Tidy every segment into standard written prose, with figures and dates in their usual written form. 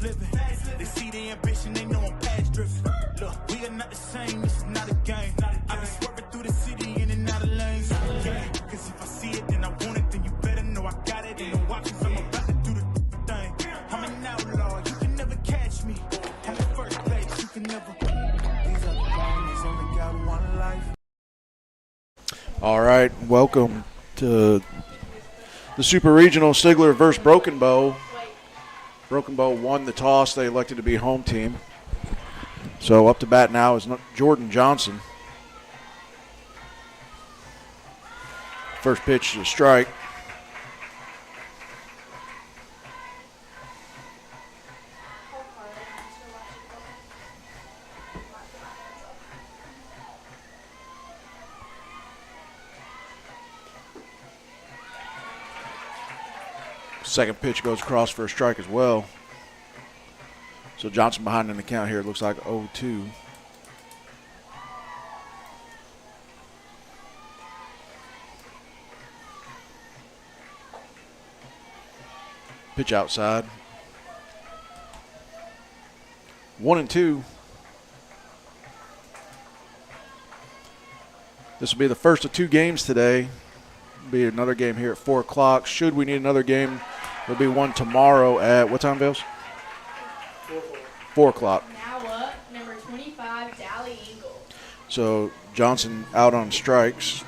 living. They see the ambition, they know I'm past driven. Look, we are not the same, this is not a game. I've been swerving through the city in and out of lanes. Yeah, cause if I see it, then I want it, then you better know I got it. Ain't no options, I'm about to do the thing. I'm an outlaw, you can never catch me. I'm in first place, you can never. These other guys only got one life. All right, welcome to the Super Regional Stigler versus Broken Bow. Broken Bow won the toss. They elected to be home team. So up to bat now is Jordan Johnson. First pitch is a strike. Second pitch goes across for a strike as well. So Johnson behind in the count here. It looks like 0-2. Pitch outside. 1-2. This will be the first of two games today. Be another game here at 4 o'clock. Should we need another game, there'll be one tomorrow at what time, Vales? 4 o'clock. Now up, number 25, Dally Eagle. So Johnson out on strikes.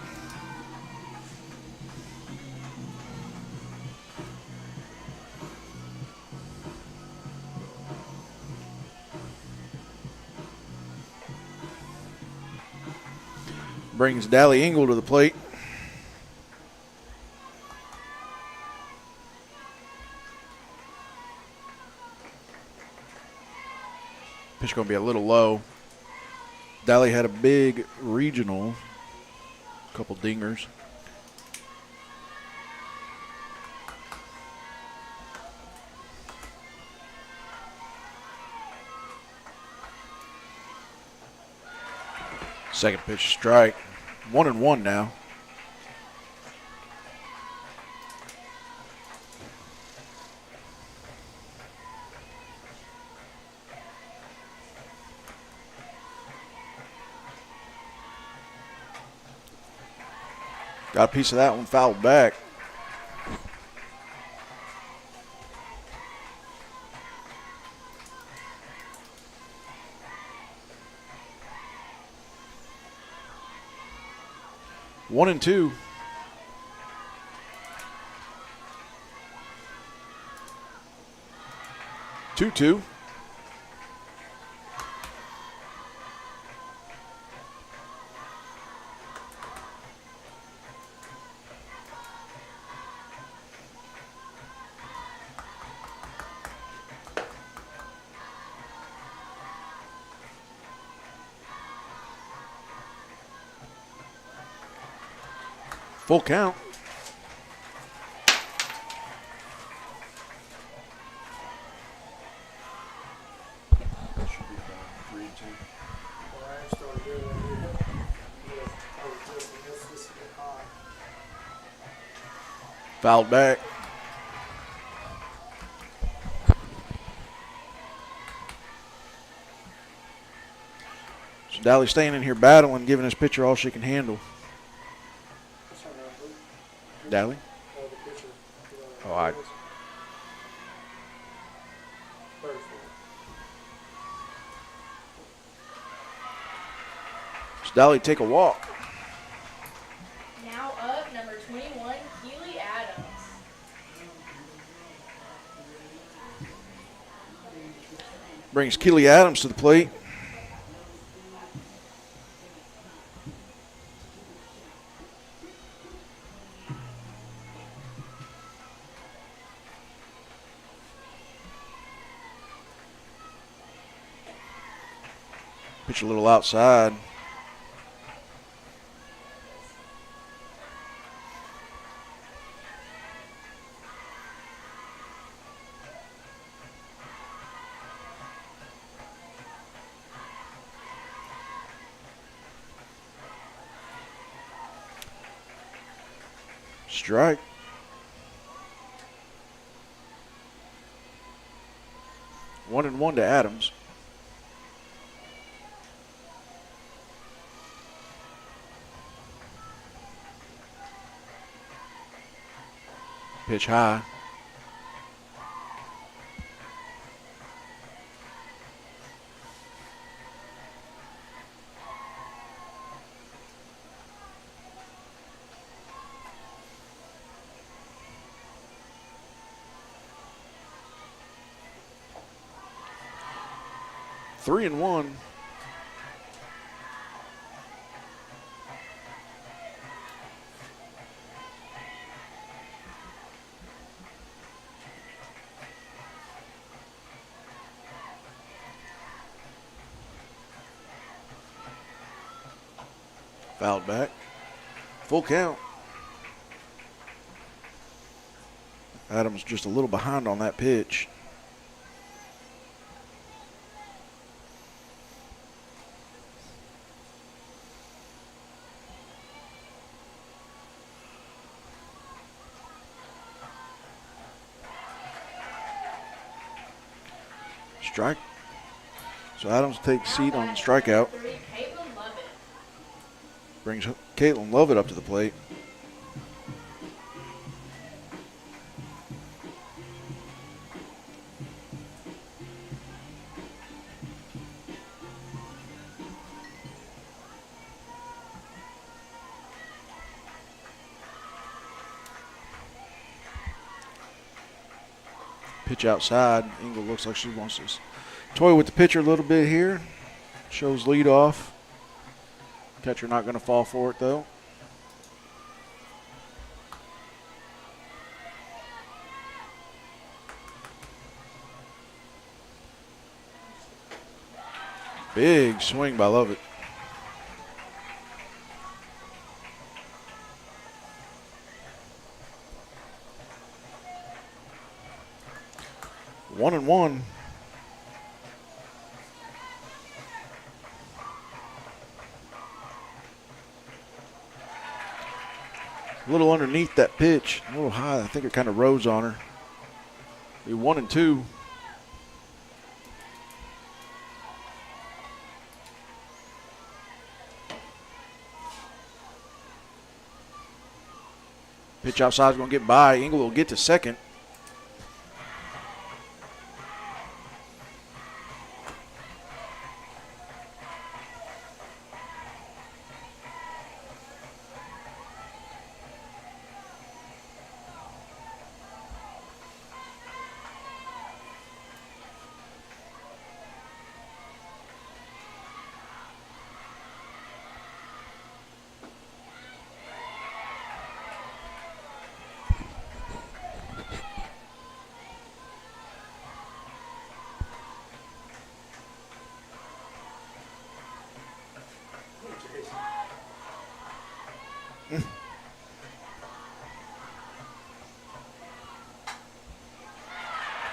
Brings Dally Engle to the plate. Pitch going to be a little low. Dally had a big regional, couple dingers. Second pitch strike. 1-1 now. Got a piece of that one, fouled back. One and two. 2-2. Full count. Fouled back. So Dally staying in here battling, giving his pitcher all she can handle. Dally? Oh, So Dally take a walk. Now up, number 21, Keely Adams. Brings Keely Adams to the plate. Pitch a little outside. Strike. 1-1 to Adams. Pitch high. Three and one. Fouled back. Full count. Adams just a little behind on that pitch. Strike. So Adams takes seat on the strikeout. Brings Caitlin Lovett up to the plate. Pitch outside. Engel looks like she wants to toy with the pitcher a little bit here. Shows lead off. Catcher not going to fall for it though. Big swing by Lovett. One and one. A little underneath that pitch, a little high. I think it kind of rose on her. Be 1-2. Pitch outside is going to get by. Engel will get to second.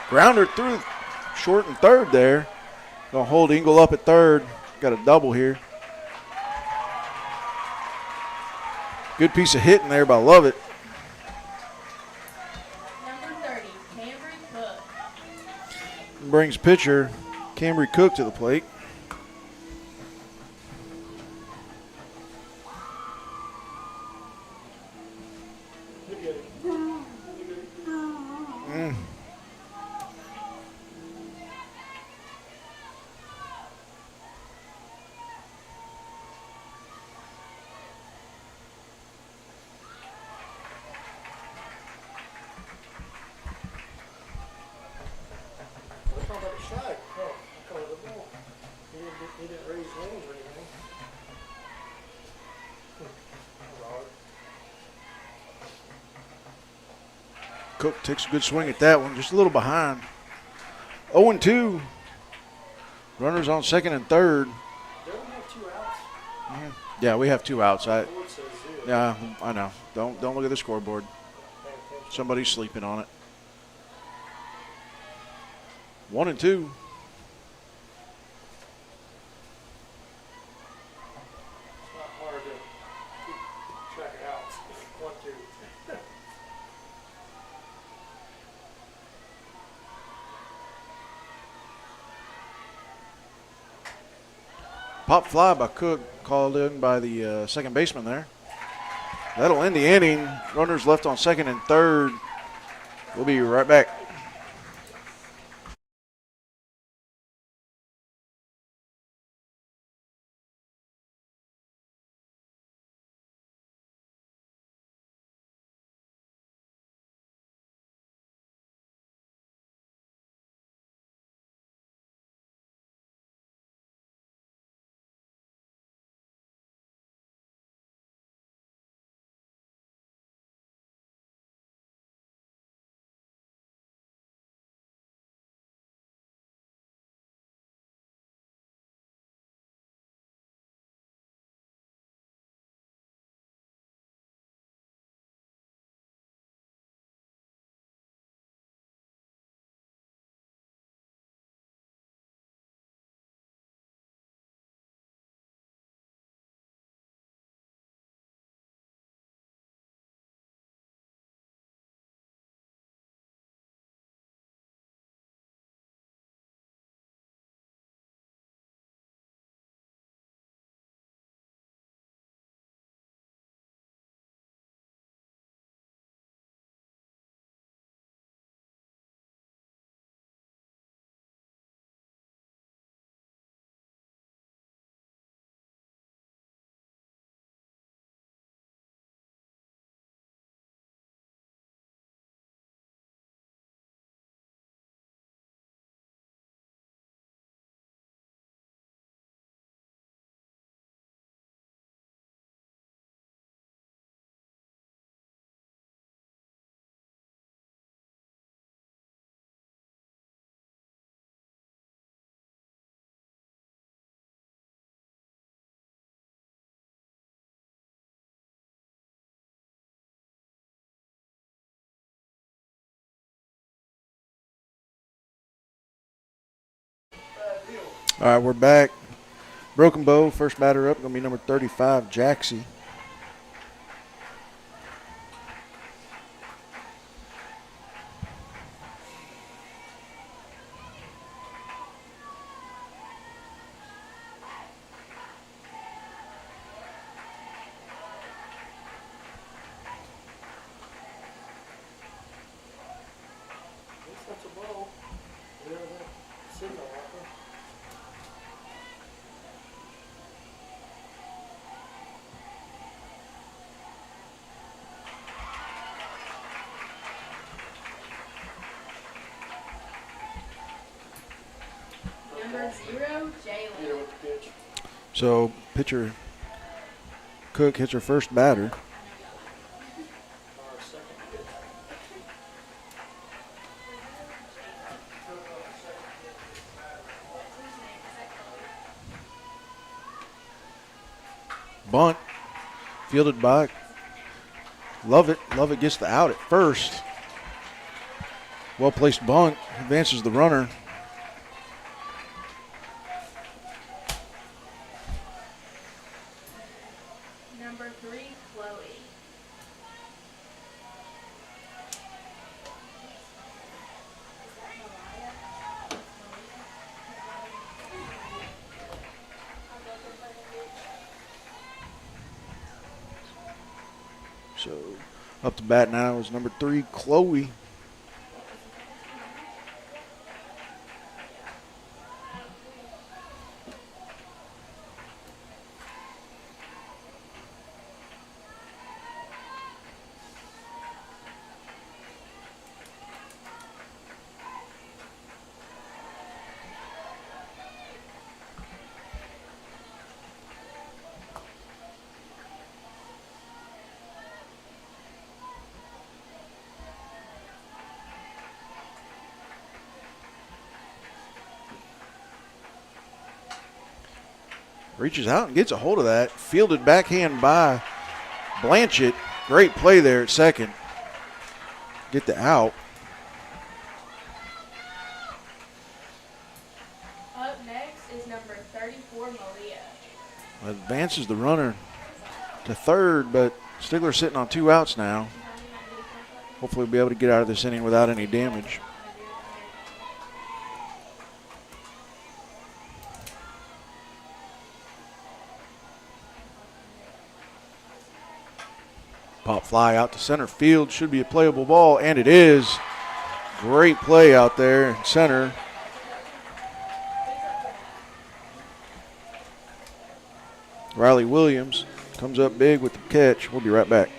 Grounder through short and third there. Gonna hold Engel up at third. Got a double here. Good piece of hitting there by Lovett. Number 30, Cambry Cook. Brings pitcher Cambry Cook to the plate. Cook takes a good swing at that one, just a little behind. 0-2. Runners on second and third. Don't we have 2 outs? Yeah, we have 2 outs. The board says 0. Yeah, I know. Don't look at the scoreboard. Somebody's sleeping on it. 1-2. It's not hard to keep track of outs. 1, 2. Pop fly by Cook, called in by the second baseman there. That'll end the inning. Runners left on second and third. We'll be right back. All right, we're back. Broken Bow, first batter up, going to be number 35, Jaxie. That's a ball. Yeah, that signal right there. Number 0, Yeah, Jalen. with the pitch. So pitcher Cook hits her first batter. Our second pitch. Bunt, fielded by Lovett. Lovett gets the out at first. Well-placed bunt, advances the runner. Number 3, Chloe. So up to bat now is number 3, Chloe. Reaches out and gets a hold of that. Fielded backhand by Blanchett. Great play there at second. Get the out. Up next is number 34, Malia. Advances the runner to third, but Stigler sitting on 2 outs now. Hopefully we'll be able to get out of this inning without any damage. Pop fly out to center field. Should be a playable ball, and it is. Great play out there in center. Riley Williams comes up big with the catch. We'll be right back.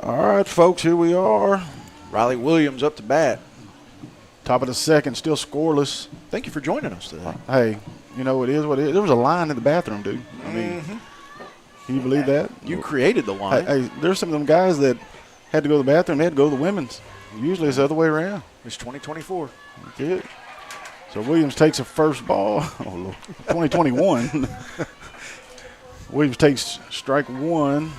All right, folks, here we are. Riley Williams up to bat. Top of the second, still scoreless. Thank you for joining us today. Hey, you know, it is what it is. There was a line in the bathroom, dude. I mean, can you believe that? You created the line. Hey, there's some of them guys that had to go to the bathroom. They had to go to the women's. Usually it's the other way around. It's 2024. Good. So Williams takes a first ball. Oh, Lord. 2021. Williams takes strike one.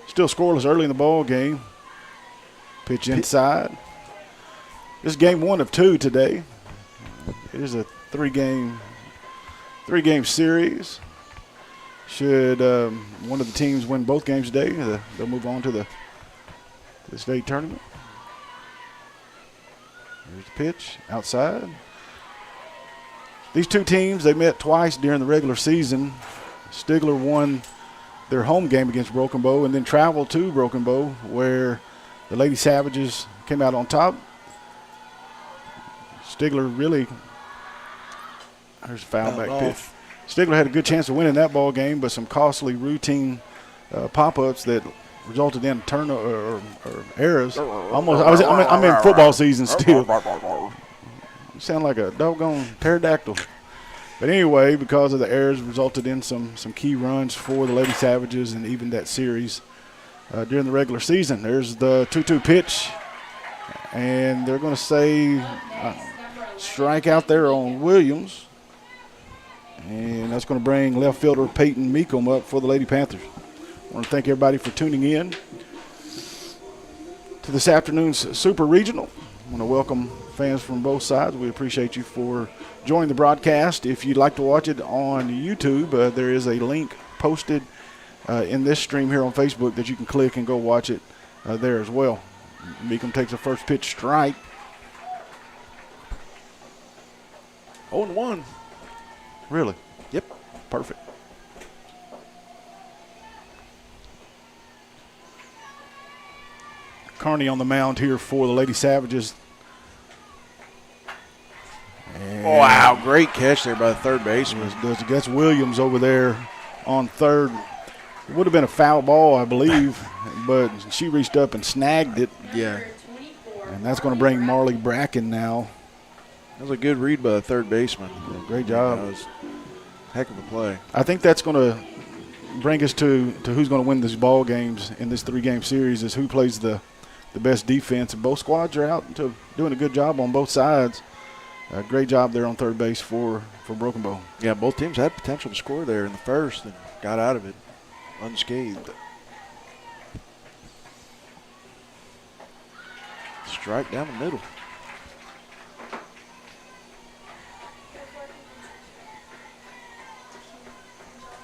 Still scoreless early in the ball game. Pitch inside. This is game 1 of 2 today. It is a three-game series. Should one of the teams win both games today, they'll move on to the state tournament. Here's the pitch outside. These two teams, they met twice during the regular season. Stigler won their home game against Broken Bow and then traveled to Broken Bow where the Lady Savages came out on top. Stigler really, there's a foul back pitch. Stigler had a good chance of winning that ball game, but some costly routine pop-ups that resulted in turnover or errors. Almost, I'm in football season still. You sound like a doggone pterodactyl. But anyway, because of the errors, resulted in some key runs for the Lady Savages and even that series during the regular season. There's the 2-2 pitch, and they're going to say strike out there on Williams. And that's going to bring left fielder Peyton Meekum up for the Lady Panthers. I want to thank everybody for tuning in to this afternoon's Super Regional. I want to welcome fans from both sides. We appreciate you for joining the broadcast. If you'd like to watch it on YouTube, there is a link posted in this stream here on Facebook that you can click and go watch it there as well. Meekum takes a first pitch strike. 0-1. Really? Yep. Perfect. Carney on the mound here for the Lady Savages. And wow, great catch there by the third baseman. That's Williams over there on third. It would have been a foul ball, I believe, but she reached up and snagged it. Yeah. And that's going to bring Marley Bracken now. That was a good read by the third baseman. Yeah, great job. That was a heck of a play. I think that's going to bring us to who's going to win these ball games in this three-game series is who plays the best defense. And both squads are out to doing a good job on both sides. Great job there on third base for Broken Bow. Yeah, both teams had potential to score there in the first and got out of it unscathed. Strike down the middle.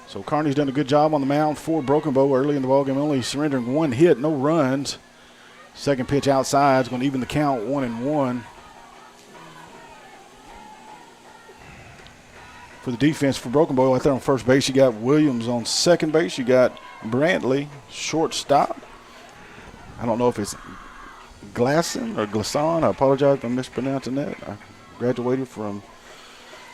So Carney's done a good job on the mound for Broken Bow early in the ballgame, only surrendering one hit, no runs. Second pitch outside is going to even the count, 1-1. for the defense for Broken Bow. Right there on first base, you got Williams. On second base, you got Brantley, shortstop. I don't know if it's Glasson or Glasson. I apologize if I'm mispronouncing that. I graduated from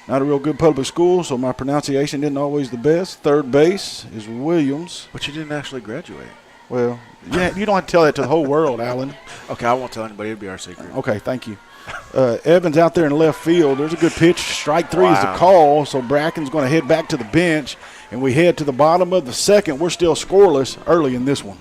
not a real good public school, so my pronunciation isn't always the best. Third base is Williams. But you didn't actually graduate. Well, yeah, you don't have to tell that to the whole world, Alan. Okay, I won't tell anybody. It'll be our secret. Okay, thank you. Evans out there in left field. There's a good pitch. Strike three is the Wow. call, so Bracken's going to head back to the bench, and we head to the bottom of the second. We're still scoreless early in this one.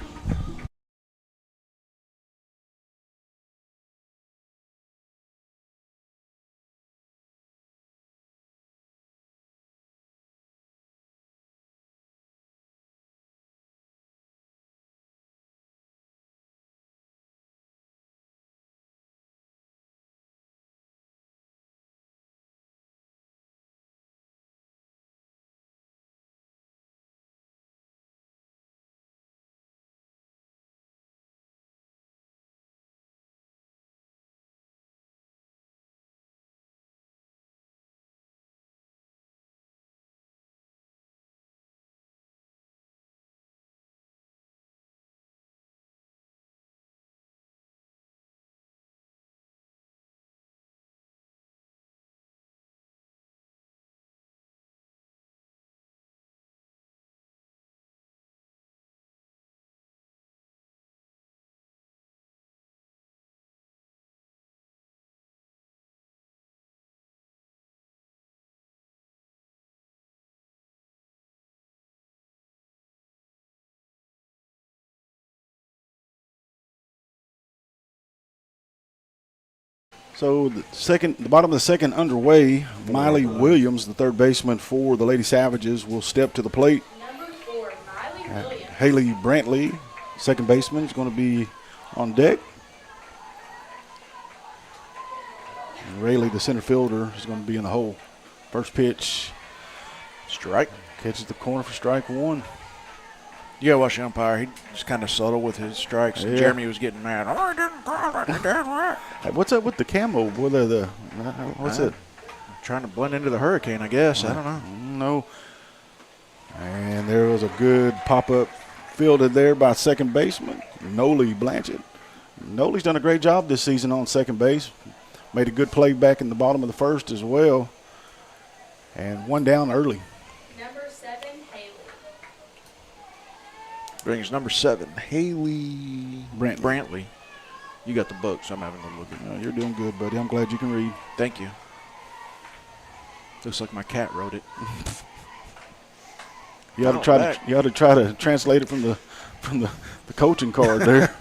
So the bottom of the second underway. Miley Williams, the third baseman for the Lady Savages, will step to the plate. Number 4, Miley Williams. Haley Brantley, second baseman, is going to be on deck. And Rayleigh, the center fielder, is going to be in the hole. First pitch, Strike. catches the corner for strike one. You got to watch the umpire. He's kind of subtle with his strikes. Yeah. Jeremy was getting mad. Oh, I didn't call it. I didn't right. Hey, what's up with the camo? What's it? Trying to blend into the hurricane, I guess. I don't know. No. And there was a good pop-up fielded there by second baseman, Noli Blanchett. Noli's done a great job this season on second base. Made a good play back in the bottom of the first as well. And one down early. Number 7, Haley. Brings number 7, Haley Brantley. You got the book, so I'm having a look at it. You're doing good, buddy. I'm glad you can read. Thank you. Looks like my cat wrote it. You ought to try to translate it from the coaching card there.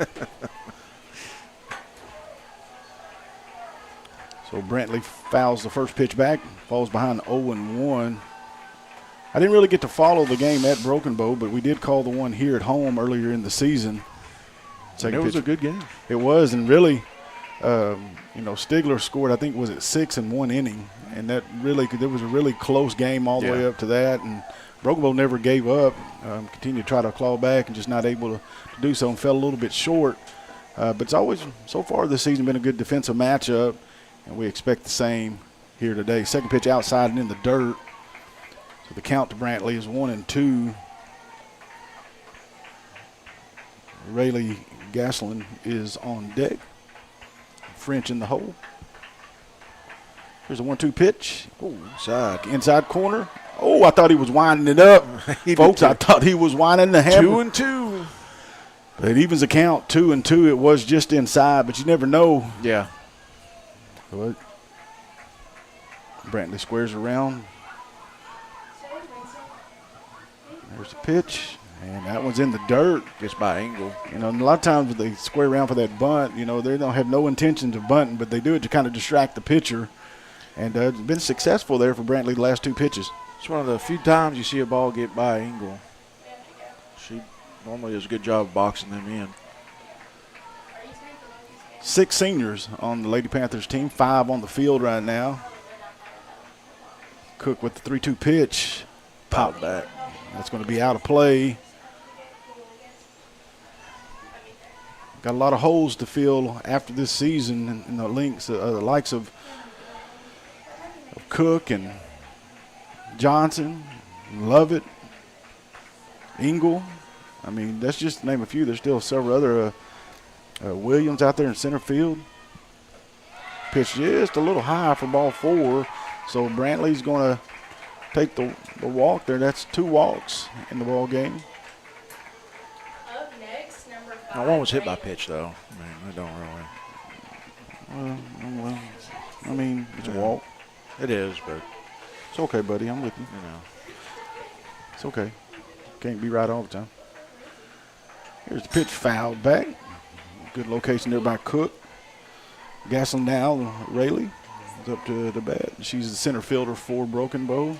So Brantley fouls the first pitch back, falls behind 0-1. I didn't really get to follow the game at Broken Bow, but we did call the one here at home earlier in the season. It was a good game. It was, and really, Stigler scored, I think, was it 6 in 1 inning, and that really, there was a really close game all the way up to that, and Broken Bow never gave up, continued to try to claw back and just not able to do so and fell a little bit short. But it's always, so far this season, been a good defensive matchup, and we expect the same here today. Second pitch outside and in the dirt. So the count to Brantley is 1-2. Rayleigh Gaslin is on deck. French in the hole. Here's a 1-2 pitch. Oh, Inside corner. Oh, I thought he was winding it up. Folks, I thought he was winding the hammer. 2-2. But it evens the count, 2-2. It was just inside, but you never know. Yeah. But Brantley squares around. There's the pitch, and that one's in the dirt. Gets by angle. And a lot of times they square around for that bunt. They don't have no intentions of bunting, but they do it to kind of distract the pitcher. And it's been successful there for Brantley the last 2 pitches. It's one of the few times you see a ball get by angle. She normally does a good job of boxing them in. 6 seniors on the Lady Panthers team, 5 on the field right now. Cook with the 3-2 pitch. Pop back. That's going to be out of play. Got a lot of holes to fill after this season in the likes of Cook and Johnson, Lovett, Engel. I mean, that's just to name a few. There's still several other Williams out there in center field. Pitch just a little high for ball 4. So Brantley's going to take the walk there. That's 2 walks in the ball game. Up next, number 5. Now, one was hit by pitch, though. I mean, I don't really. Well, I mean, it's a walk. It is, but It's okay, buddy. I'm with you. you know. It's okay. Can't be right all the time. Here's the pitch fouled back. Good location there by Cook. Gaslin now, Rayleigh is up to the bat. She's the center fielder for Broken Bow.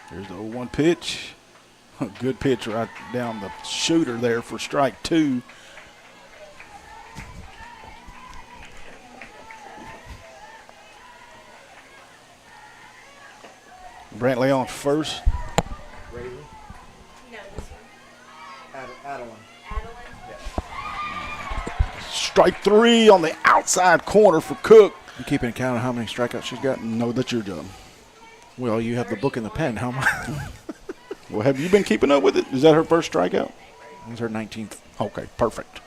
Here's the 0-1 pitch. Good pitch right down the shooter there for strike 2. Brantley on first. No, this one. Adeline. Adeline. Strike 3 on the outside corner for Cook. You keeping account of how many strikeouts she's got? No, that's your job. Well, you have the book in the pen. How much? Well, have you been keeping up with it? Is that her first strikeout? It's her 19th. Okay, perfect.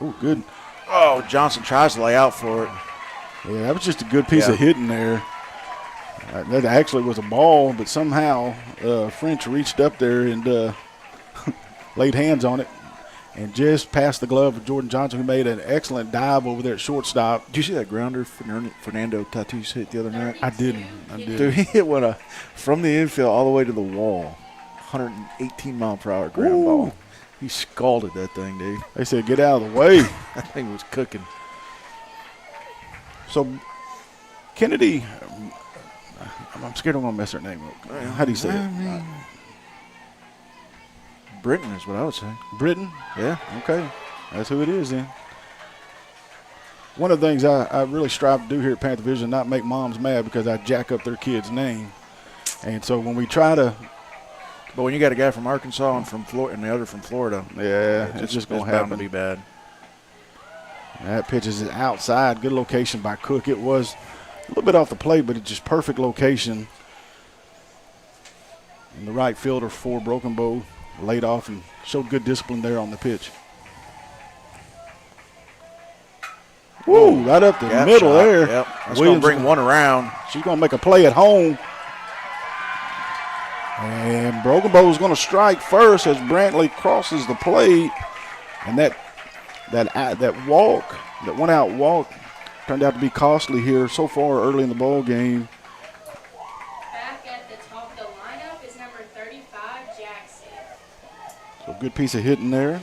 Oh, good. Oh, Johnson tries to lay out for it. Yeah, that was just a good piece of hitting there. That actually was a ball, but somehow French reached up there and laid hands on it and just passed the glove of Jordan Johnson, who made an excellent dive over there at shortstop. Did you see that grounder Fernando Tatis hit the other night? I didn't. Dude, he hit one from the infield all the way to the wall. 118-mile-per-hour ground ball. He scalded that thing, dude. They said, get out of the way. That thing was cooking. So, Kennedy, I'm scared I'm going to mess her name up. How do you say it? Britton is what I would say. Britton? Yeah. Okay. That's who it is then. One of the things I really strive to do here at Panther Vision, not make moms mad because I jack up their kid's name. And so when we try to – but when you got a guy from Arkansas and from Florida and the other from Florida, yeah, it's just going to happen. Bound to be bad. That pitch is outside. Good location by Cook. It was a little bit off the plate, but it's just perfect location. And the right fielder for Broken Bow laid off and showed good discipline there on the pitch. Woo, right up the middle shot. there. Yep. That's going to bring one around. She's going to make a play at home. And Broken Bow is going to strike first as Brantley crosses the plate. And that walk, that one-out walk, turned out to be costly here so far early in the ball game. Back at the top of the lineup is number 35, Jackson. So good piece of hitting there.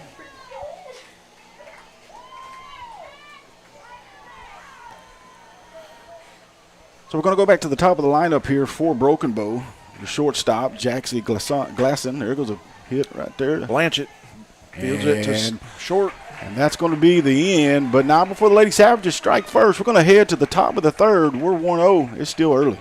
So we're going to go back to the top of the lineup here for Broken Bow. The shortstop, Jaxie Glasson. There goes a hit right there. Blanchett fields it to short. And that's going to be the end. But now before the Lady Savages strike first, we're going to head to the top of the third. We're 1-0. It's still early.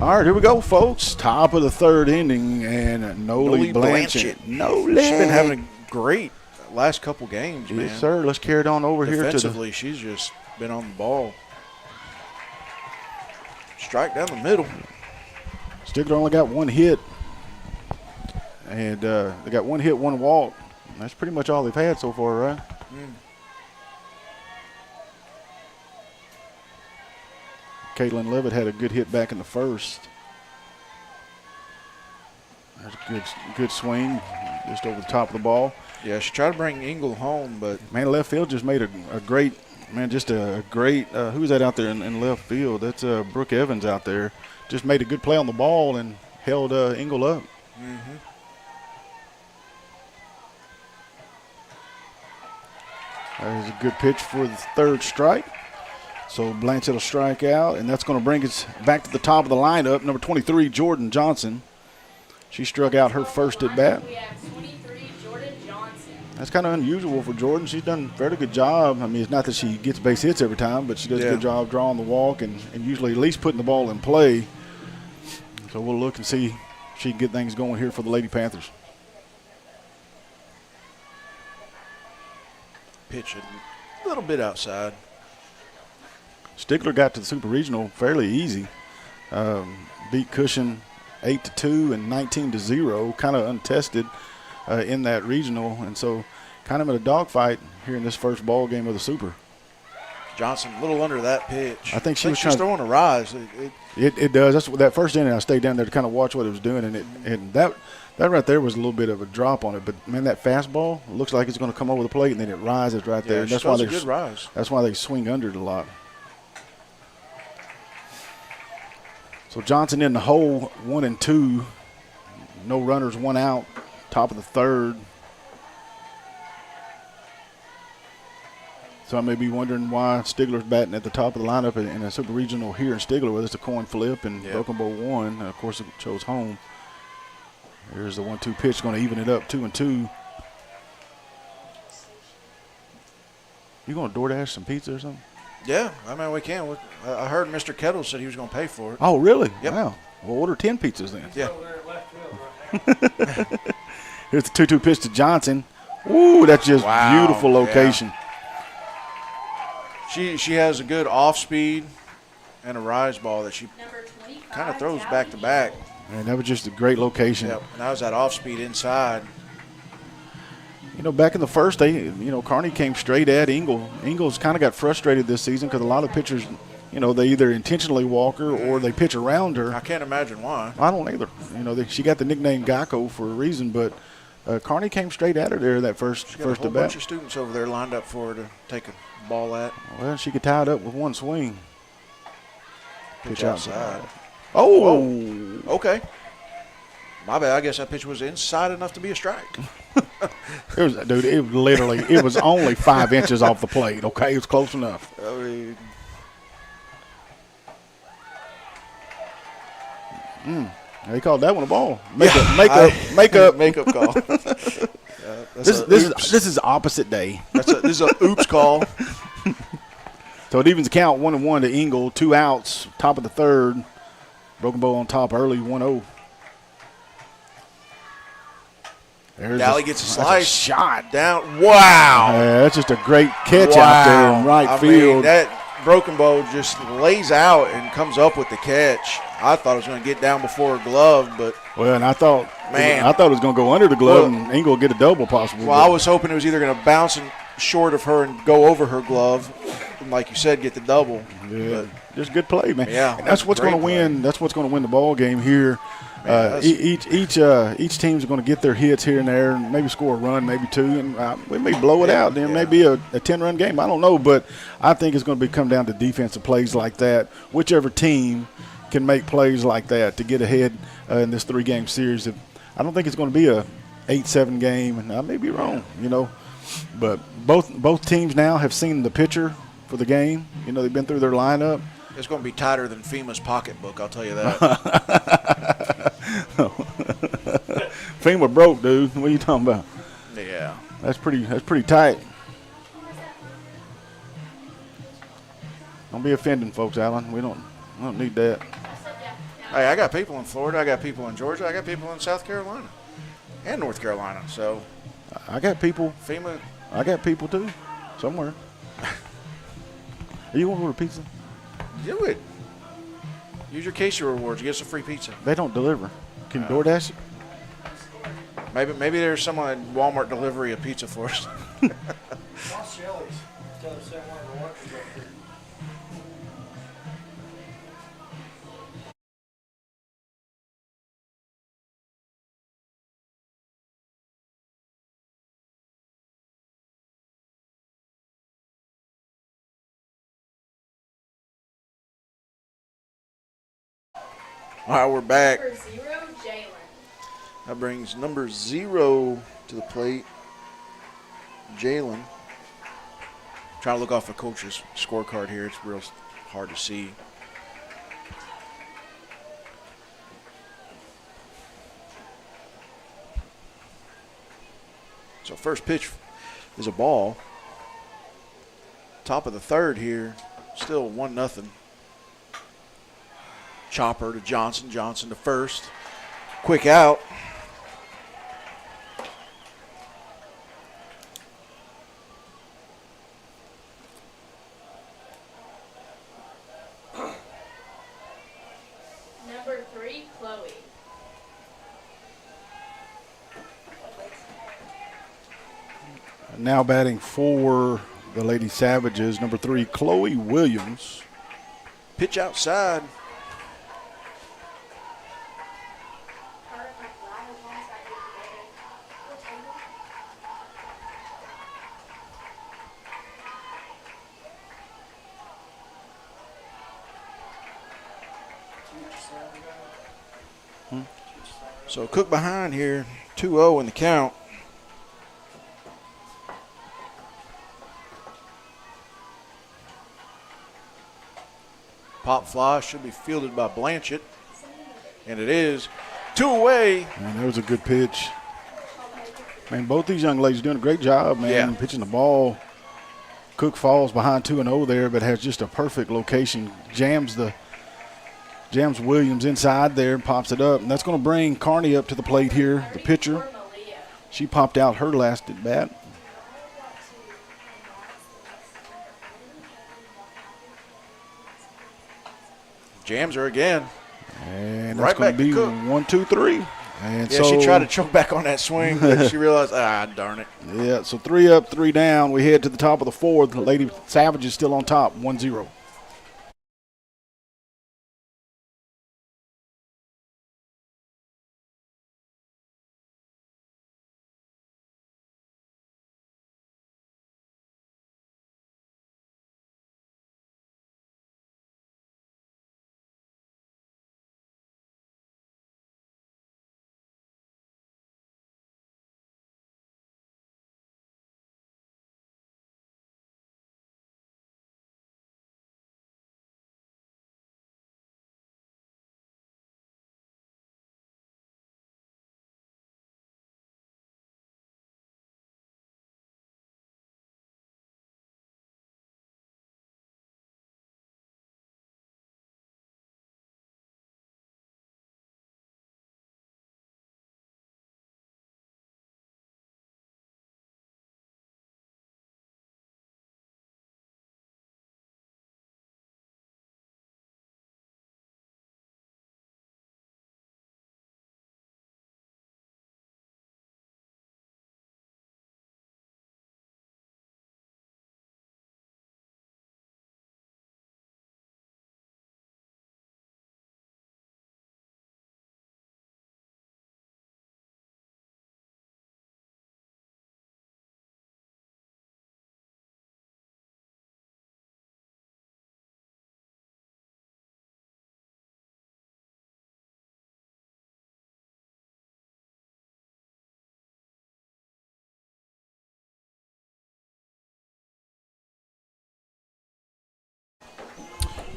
All right, here we go, folks. Top of the third inning, and Noli Blanchett. Noli. She's been having a great last couple games, man. Yes, sir. Let's carry it on over here to the. Defensively, she's just been on the ball. Strike down the middle. Stigler only got one hit, and they got one hit, one walk. That's pretty much all they've had so far, right? Caitlin Levitt had a good hit back in the first. There's a good swing just over the top of the ball. Yeah, she tried to bring Engel home, but man, left field just made a great man. Just a great. Who's that out there in left field? That's Brooke Evans out there. Just made a good play on the ball and held Engel up. That is a good pitch for the third strike. So Blanchett will strike out, and that's going to bring us back to the top of the lineup. Number 23, Jordan Johnson. She struck out her first at bat. We have 23, Jordan Johnson. That's kind of unusual for Jordan. She's done a fairly good job. I mean, it's not that she gets base hits every time, but she does a good job drawing the walk and usually at least putting the ball in play. So we'll look and see if she can get things going here for the Lady Panthers. pitch a little bit outside. Stigler got to the Super Regional fairly easy. Beat Cushion 8-2 and 19-0, kind of untested in that regional, and so kind of in a dogfight here in this first ball game of the Super. Johnson a little under that pitch. I think she was she's throwing a rise. It does. That's that first inning. I stayed down there to kind of watch what it was doing, and that right there was a little bit of a drop on it. But man, that fastball looks like it's going to come over the plate, and then it rises right there. Yeah, and that's why a good rise. That's why they swing under it a lot. So Johnson in the hole, 1-2, no runners, one out, top of the third. So I may be wondering why Stigler's batting at the top of the lineup in a Super Regional here in Stigler, whether it's a coin flip and Broken Bow won. And of course, it chose home. Here's the 1-2 pitch, going to even it up, 2-2. You going to DoorDash some pizza or something? Yeah, I mean, we can. I heard Mr. Kettle said he was going to pay for it. Oh, really? Yep. Wow. We'll order 10 pizzas then. Yeah. Here's the 2-2 pitch to Johnson. Ooh, that's just beautiful location. Yeah. She has a good off speed and a rise ball that she kind of throws back to back. Man, that was just a great location. Yep. And that was that off speed inside. You know, back in the first, Kearney came straight at Engel. Engel's kind of got frustrated this season because a lot of pitchers, they either intentionally walk her or they pitch around her. I can't imagine why. I don't either. She got the nickname Geico for a reason, but Kearney came straight at her there that first at bat. She got a whole bunch of students over there lined up for her to take a ball at. Well, she could tie it up with one swing. Pitch outside. Oh! Whoa. Okay. My bad. I guess that pitch was inside enough to be a strike. It was only 5 inches off the plate, okay? It was close enough. I mean, They called that one a ball. Make up call. This is opposite day. This is a oops call. So it evens the count 1-1 to Engel, 2 outs, top of the third. Broken Bow on top early, 1-0. Dally gets a slice. Shot down. Wow. That's just a great catch out there in right field. Mean, that Broken Bow just lays out and comes up with the catch. I thought it was going to get down before her glove, but. Well, and I thought it was going to go under the glove and Engel get a double possible. Well, I was hoping it was either going to bounce short of her and go over her glove, and like you said, get the double. Yeah, just good play, man. Yeah, and that's what's going to win. That's what's going to win the ball game here. Each team's going to get their hits here and there, and maybe score a run, maybe two, and we may blow it out. There may be a 10-run game. I don't know, but I think it's going to come down to defensive plays like that. Whichever team can make plays like that to get ahead in this 3-game series. I don't think it's going to be a 8-7 game, and I may be wrong, But both teams now have seen the pitcher for the game. They've been through their lineup. It's going to be tighter than FEMA's pocketbook, I'll tell you that. FEMA broke, dude. What are you talking about? Yeah. That's pretty tight. Don't be offending folks, Alan. We don't need that. Hey, I got people in Florida. I got people in Georgia. I got people in South Carolina and North Carolina. So I got people. FEMA. I got people too, somewhere. You want to order pizza? Do it. Use your Casey rewards. Get us a free pizza. They don't deliver. Can you DoorDash it? Maybe there's someone at Walmart delivery a pizza for us. Lost Shelley's. Tell her to send one of the workers up here. All right, we're back. Number 0, Jalen. That brings number 0 to the plate. Jalen. Trying to look off the coach's scorecard here. It's real hard to see. So first pitch is a ball. Top of the third here. Still 1-0. Chopper to Johnson. Johnson to first. Quick out. Number 3, Chloe. Now batting for the Lady Savages, number 3, Chloe Williams. Pitch outside. So Cook behind here, 2-0 in the count. Pop fly should be fielded by Blanchett, and it is 2 away. Man, that was a good pitch. Man, both these young ladies doing a great job, man, Yeah. pitching the ball. Cook falls behind 2-0 there, but has just a perfect location. Jams Williams inside there and pops it up. And that's going to bring Carney up to the plate here, the pitcher. 34, Malia. She popped out her last at bat. Jams her again. And that's Right going back to to be Cook. 1, 2, 3. And Yeah, so, she tried to choke back on that swing, but she realized, darn it. Yeah, so 3 up, 3 down. We head to the top of the 4th. The Lady Savage is still on top, 1-0.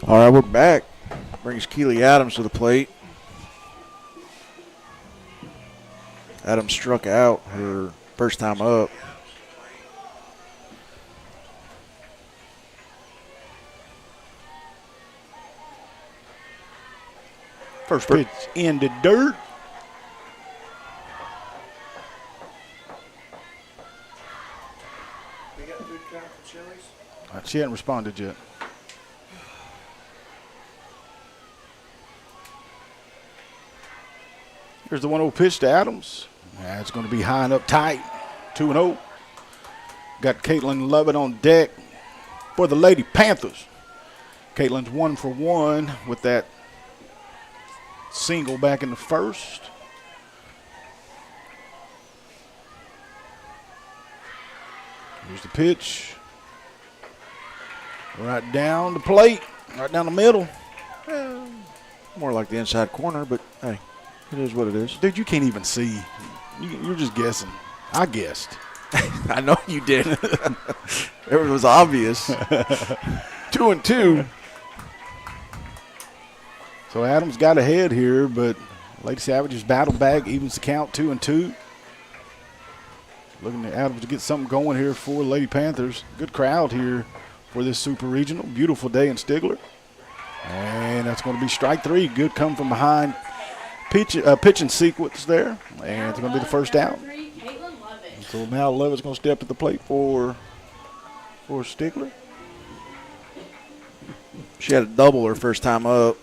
All right, we're back. Brings Keely Adams to the plate. Adams struck out her first time up. First pitch in the dirt. We got good count from Chili's. She hadn't responded yet. Here's the 1-0 pitch to Adams. It's going to be high and up tight. 2-0. Got Caitlin Lovett on deck for the Lady Panthers. Caitlin's 1 for 1 with that single back in the first. Here's the pitch. Right down the plate, right down the middle. More like the inside corner, but hey, it is what it is. Dude, you can't even see. You're just guessing. I guessed. I know you did. It was obvious. 2-2. So Adams got ahead here, but Lady Savages battled back, evens the count 2-2. Looking at Adams to get something going here for Lady Panthers. Good crowd here for this Super Regional. Beautiful day in Stigler. And that's going to be strike 3. Good come from behind pitching sequence there. And it's going to be the first out. So now Lovett's going to step to the plate for Stigler. She had a double her first time up.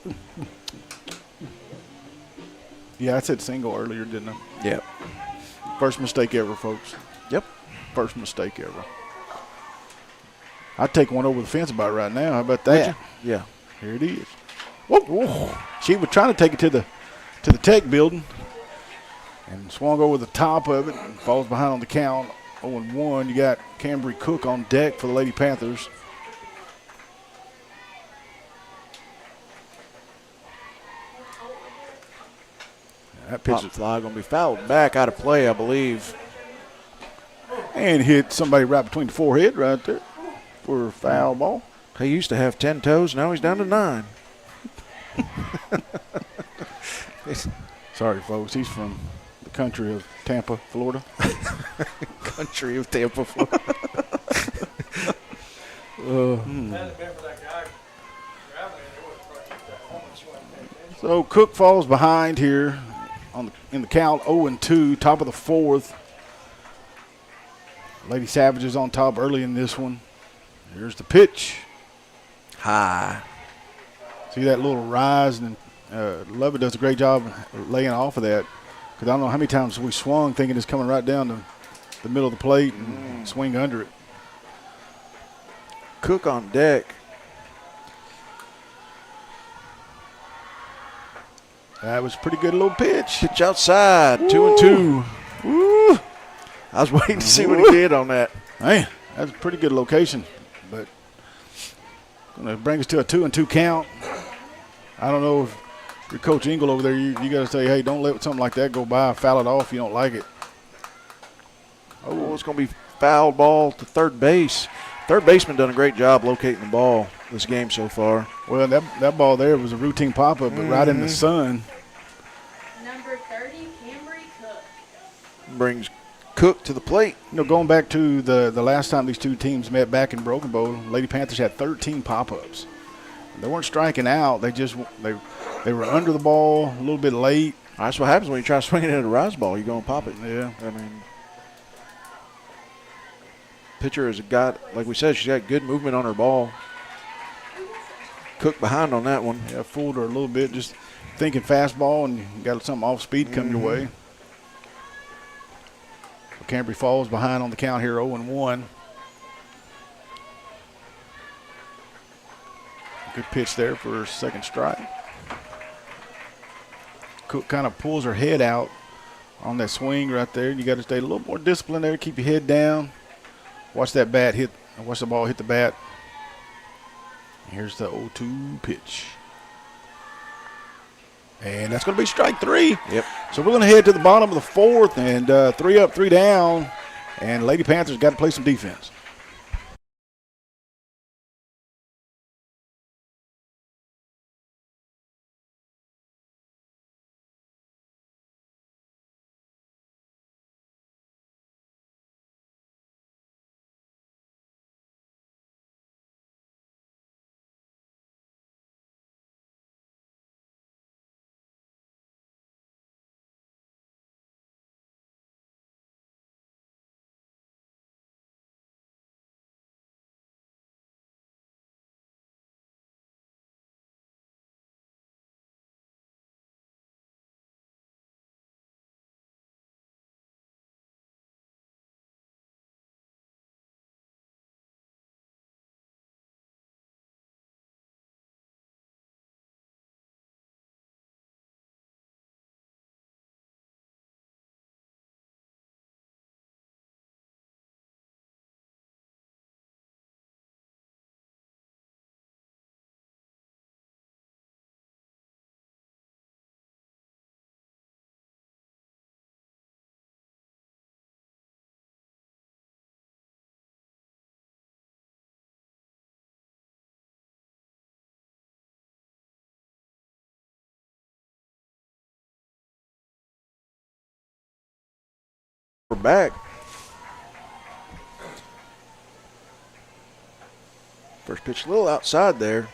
Yeah, I said single earlier, didn't I? Yep. First mistake ever, folks. Yep. First mistake ever. I'd take one over the fence about right now. How about that? Yeah. Here it is. Whoa, whoa. She was trying to take it to the tech building and swung over the top of it and falls behind on the count. 0-1. You got Cambry Cook on deck for the Lady Panthers. That pitch Pop fly going to be fouled back out of play, I believe. and hit somebody right between the forehead right there for a foul ball. He used to have 10 toes. Now he's down to 9. Sorry, folks. He's from the country of Tampa, Florida. Country of Tampa, Florida. Hadn't it been for that guy grabbing it, it would have probably hit that home. She wasn't paying attention. So Cook falls behind here in the count, 0-2, top of the fourth. Lady Savages on top early in this one. Here's the pitch. High. See that little rise, and Lovett does a great job laying off of that. Because I don't know how many times we swung thinking it's coming right down to the middle of the plate and swing under it. Cook on deck. That was a pretty good little pitch. Pitch outside. 2-2. Woo! I was waiting to see what he did on that. Man, that's a pretty good location. But going to bring us to a 2-2 count. I don't know if your Coach Engel over there, you got to say, hey, don't let something like that go by. Foul it off if you don't like it. Oh, it's going to be foul ball to third base. Third baseman done a great job locating the ball this game so far. Well, that ball there was a routine pop-up, but right in the sun. Number 30, Cambry Cook. Brings Cook to the plate. You know, going back to the last time these two teams met back in Broken Bow, Lady Panthers had 13 pop-ups. They weren't striking out. They were under the ball a little bit late. That's what happens when you try swinging at a rise ball. You're going to pop it. Yeah. I mean, pitcher has got, like we said, she's got good movement on her ball. Cook behind on that one. Yeah, fooled her a little bit, just thinking fastball, and you got something off speed come your way. So Cambry falls behind on the count here, 0-1. Good pitch there for her second strike. Cook kind of pulls her head out on that swing right there. You got to stay a little more disciplined there. Keep your head down. Watch that bat hit. Watch the ball hit the bat. Here's the 0-2 pitch. And that's going to be strike 3. Yep. So we're going to head to the bottom of the fourth, and 3 up, 3 down. And Lady Panthers got to play some defense. We're back. First pitch a little outside there.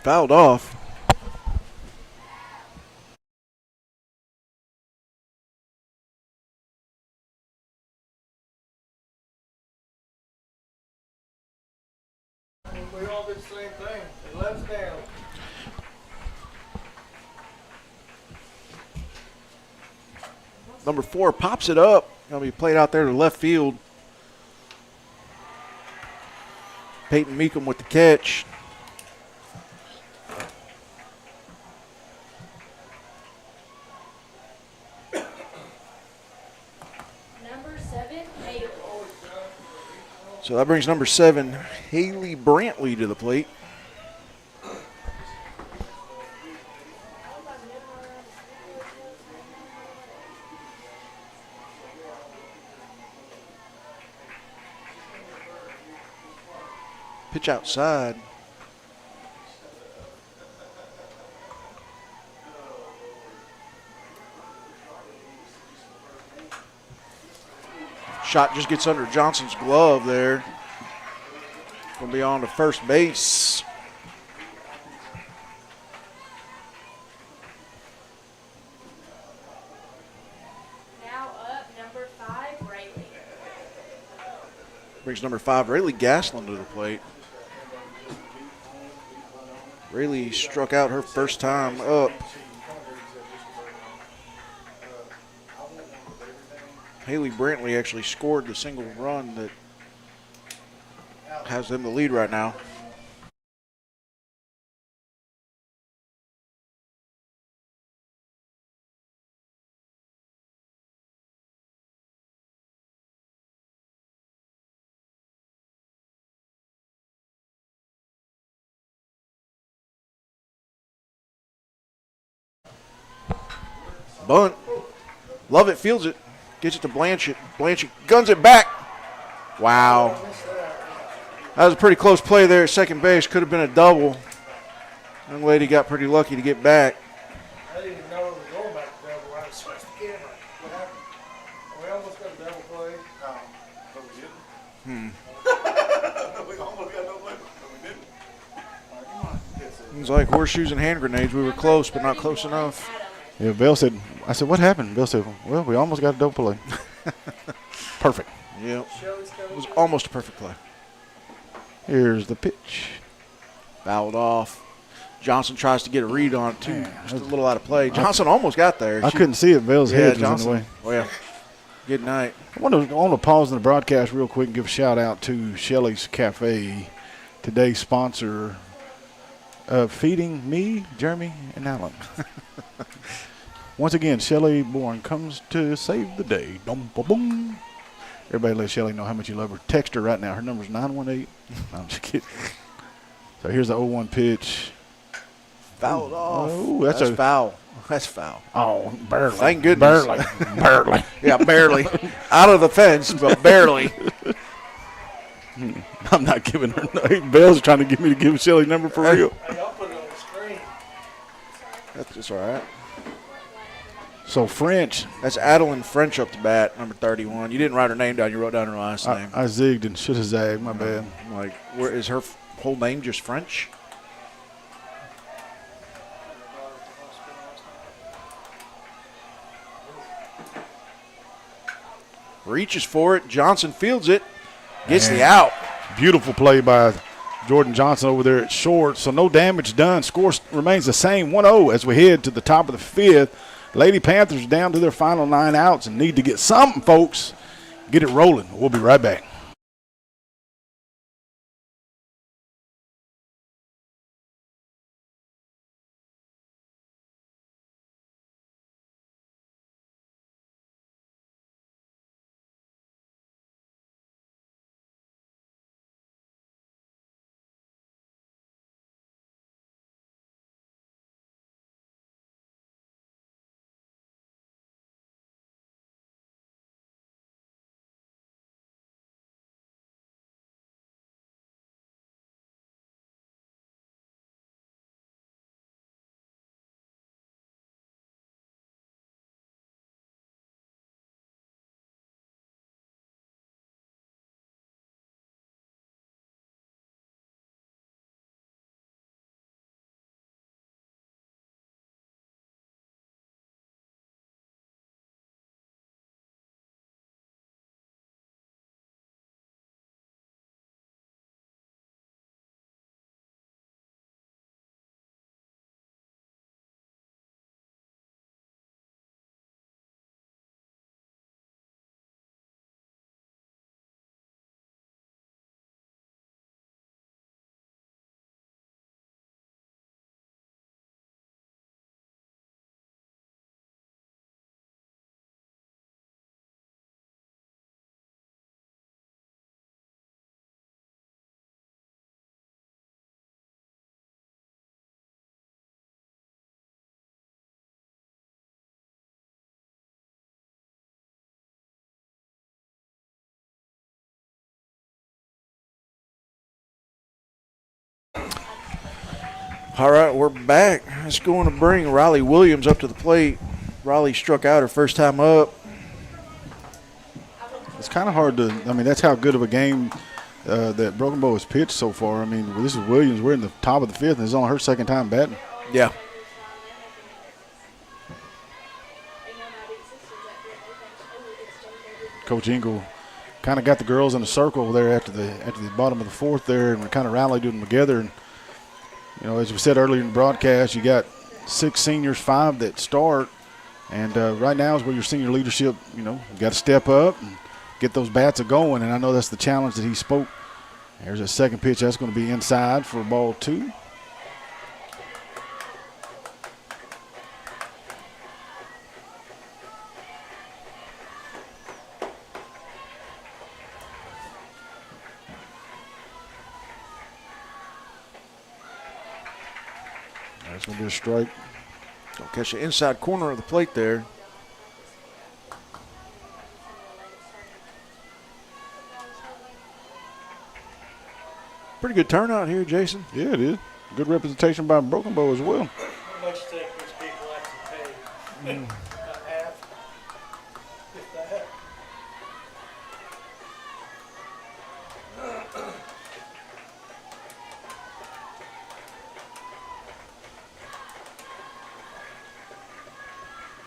Fouled off. We all did the same thing. It lets down. Number 4 pops it up. Going to be played out there to left field. Peyton Meekum with the catch. Number 7, Haley. So that brings number 7, Haley Brantley, to the plate. Pitch outside. Shot just gets under Johnson's glove there. Going to be on to first base. Now up, number 5, Rayleigh. Brings number 5, Rayleigh Gaslin, to the plate. Rayleigh struck out her first time up. Haley Brantley actually scored the single run that has them the lead right now. Bunt. Love it, fields it. Gets it to Blanchett. Blanchett guns it back. Wow. That was a pretty close play there at second base. Could have been a double. Young lady got pretty lucky to get back. I didn't even know it was going back to double. I switched the camera. What happened? We almost got a double play. No, but we didn't. We almost got a double play, but we didn't. All right, come on. It was like horseshoes and hand grenades. We were close, but not close enough. Yeah, Bill said, I said, what happened? Bill said, well, we almost got a double play. Perfect. Yep. It was almost a perfect play. Here's the pitch. Fouled off. Johnson tries to get a read on it, too. Just a little out of play. Johnson almost got there. I couldn't see it. Bill's head was Johnson. in the way. Oh, yeah. Good night. I want to pause in the broadcast real quick and give a shout out to Shelley's Cafe, today's sponsor of feeding me, Jeremy, and Alan. Once again, Shelley Bourne comes to save the day. Dum, ba, boom. Everybody let Shelley know how much you love her. Text her right now. Her number's 918. No, I'm just kidding. So here's the 0-1 pitch. Fouled off. Oh, that's a foul. That's foul. Oh, barely. Thank goodness. Barely. Yeah, barely. Out of the fence, but barely. I'm not giving her no. Bell's trying to get me to give Shelley's number for real. Hey, I'll put it on the screen. That's just all right. So French. That's Adeline French up to bat, number 31. You didn't write her name down. You wrote down her last name. I zigged and should have zagged. My bad. I'm like, where is her whole name just French? Reaches for it. Johnson fields it. Gets the out. Beautiful play by Jordan Johnson over there at short. So no damage done. Score remains the same, 1-0 as we head to the top of the fifth. Lady Panthers down to their final 9 outs and need to get something, folks. Get it rolling. We'll be right back. All right, we're back. It's going to bring Riley Williams up to the plate. Riley struck out her first time up. It's kind of hard to, I mean, that's how good of a game that Broken Bow has pitched so far. I mean, this is Williams. We're in the top of the fifth, and it's only her second time batting. Yeah. Coach Engel kind of got the girls in a circle there after the bottom of the fourth there, and we kind of rallied them together. And, you know, as we said earlier in the broadcast, you got 6 seniors, 5 that start. And right now is where your senior leadership, you know, you got to step up and get those bats a-going. And I know that's the challenge that he spoke. There's a second pitch. That's going to be inside for ball 2. That's going to be a strike. Don't catch the inside corner of the plate there. Pretty good turnout here, Jason. Yeah, it is. Good representation by Broken Bow as well. How much do you think these people actually pay? About half? If that.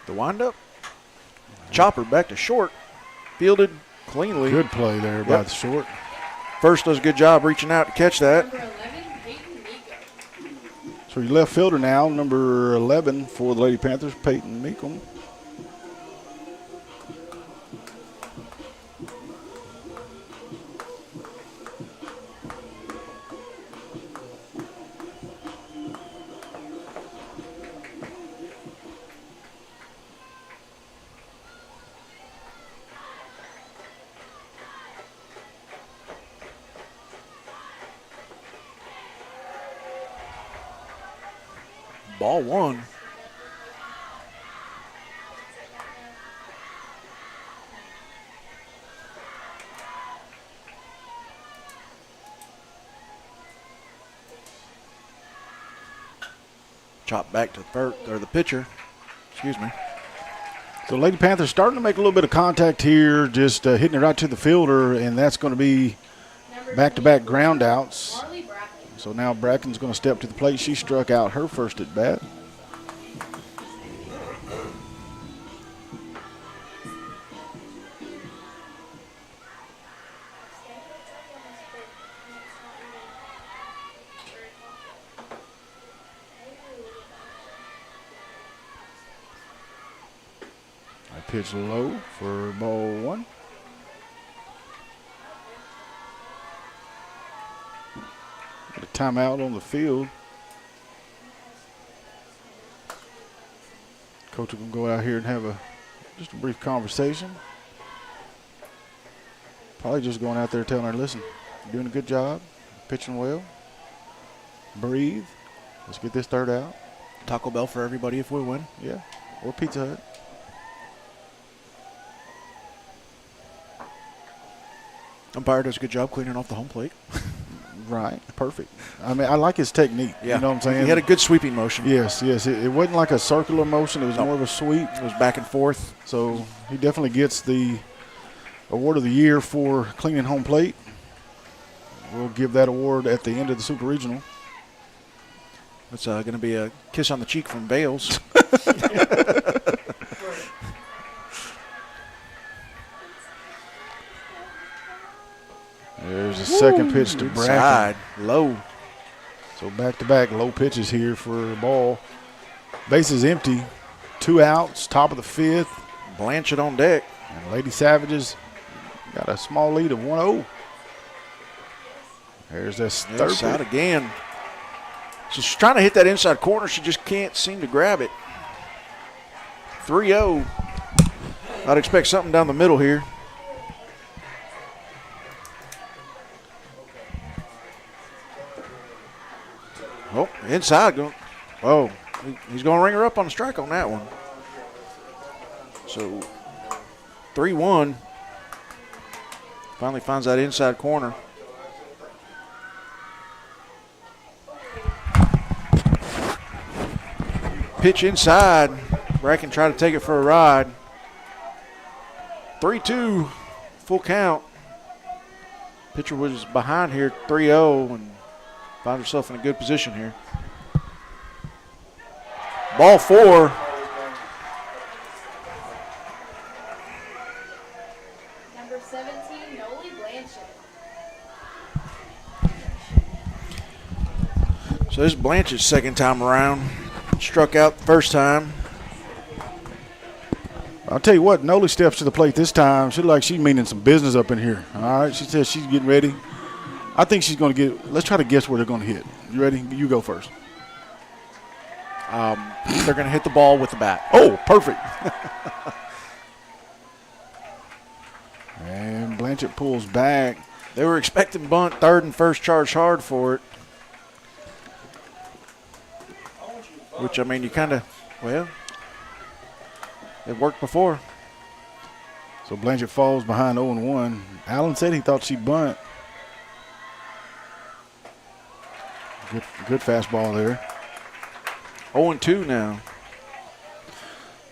The windup. Chopper back to short. Fielded cleanly. Good play there by the short. First does a good job reaching out to catch that. Number 11, Peyton Nico. So your left fielder now, number 11 for the Lady Panthers, Peyton Meekum. Ball 1. Chop back to the pitcher. Excuse me. So Lady Panthers starting to make a little bit of contact here, just hitting it right to the fielder, and that's going to be back-to-back ground outs. Marley Bracken. So now Bracken's going to step to the plate. She struck out her first at bat. I pitch low for ball 1. Got a timeout on the field. Coach will go out here and have just a brief conversation. Probably just going out there telling her, listen, you're doing a good job, pitching well. Breathe. Let's get this third out. Taco Bell for everybody if we win. Yeah, or Pizza Hut. Umpire does a good job cleaning off the home plate. Right, perfect. I mean, I like his technique. Yeah. You know what I'm saying? He had a good sweeping motion. Yes. It wasn't like a circular motion. It was more of a sweep. It was back and forth. So he definitely gets the award of the year for cleaning home plate. We'll give that award at the end of the Super Regional. It's going to be a kiss on the cheek from Bales. There's a second pitch to Bracken. Inside, low. So back-to-back low pitches here for a ball. Bases empty. 2 outs, top of the 5th. Blanchett on deck. And Lady Savages got a small lead of 1-0. There's this third Inside pitch. again. So she's trying to hit that inside corner. She just can't seem to grab it. 3-0. I'd expect something down the middle here. Oh, inside. Oh, he's going to ring her up on the strike on that one. So 3-1. Finally finds that inside corner. pitch inside. Bracken tried to take it for a ride. 3-2, full count. Pitcher was behind here 3-0 and found herself in a good position here. Ball 4. Number 17, Noli Blanchard. So this is Blanchard's second time around. Struck out the first time. I'll tell you what, Noli steps to the plate this time. She look like she's meaning some business up in here. All right, she says she's getting ready. I think she's going to get – let's try to guess where they're going to hit. You ready? You go first. They're going to hit the ball with the bat. Oh, perfect. And Blanchard pulls back. They were expecting bunt, third and first, charged hard for it. Which, I mean, you kind of, well, it worked before. So Blanchard falls behind 0-1. Allen said he thought she'd bunt. Good fastball there. 0-2 now.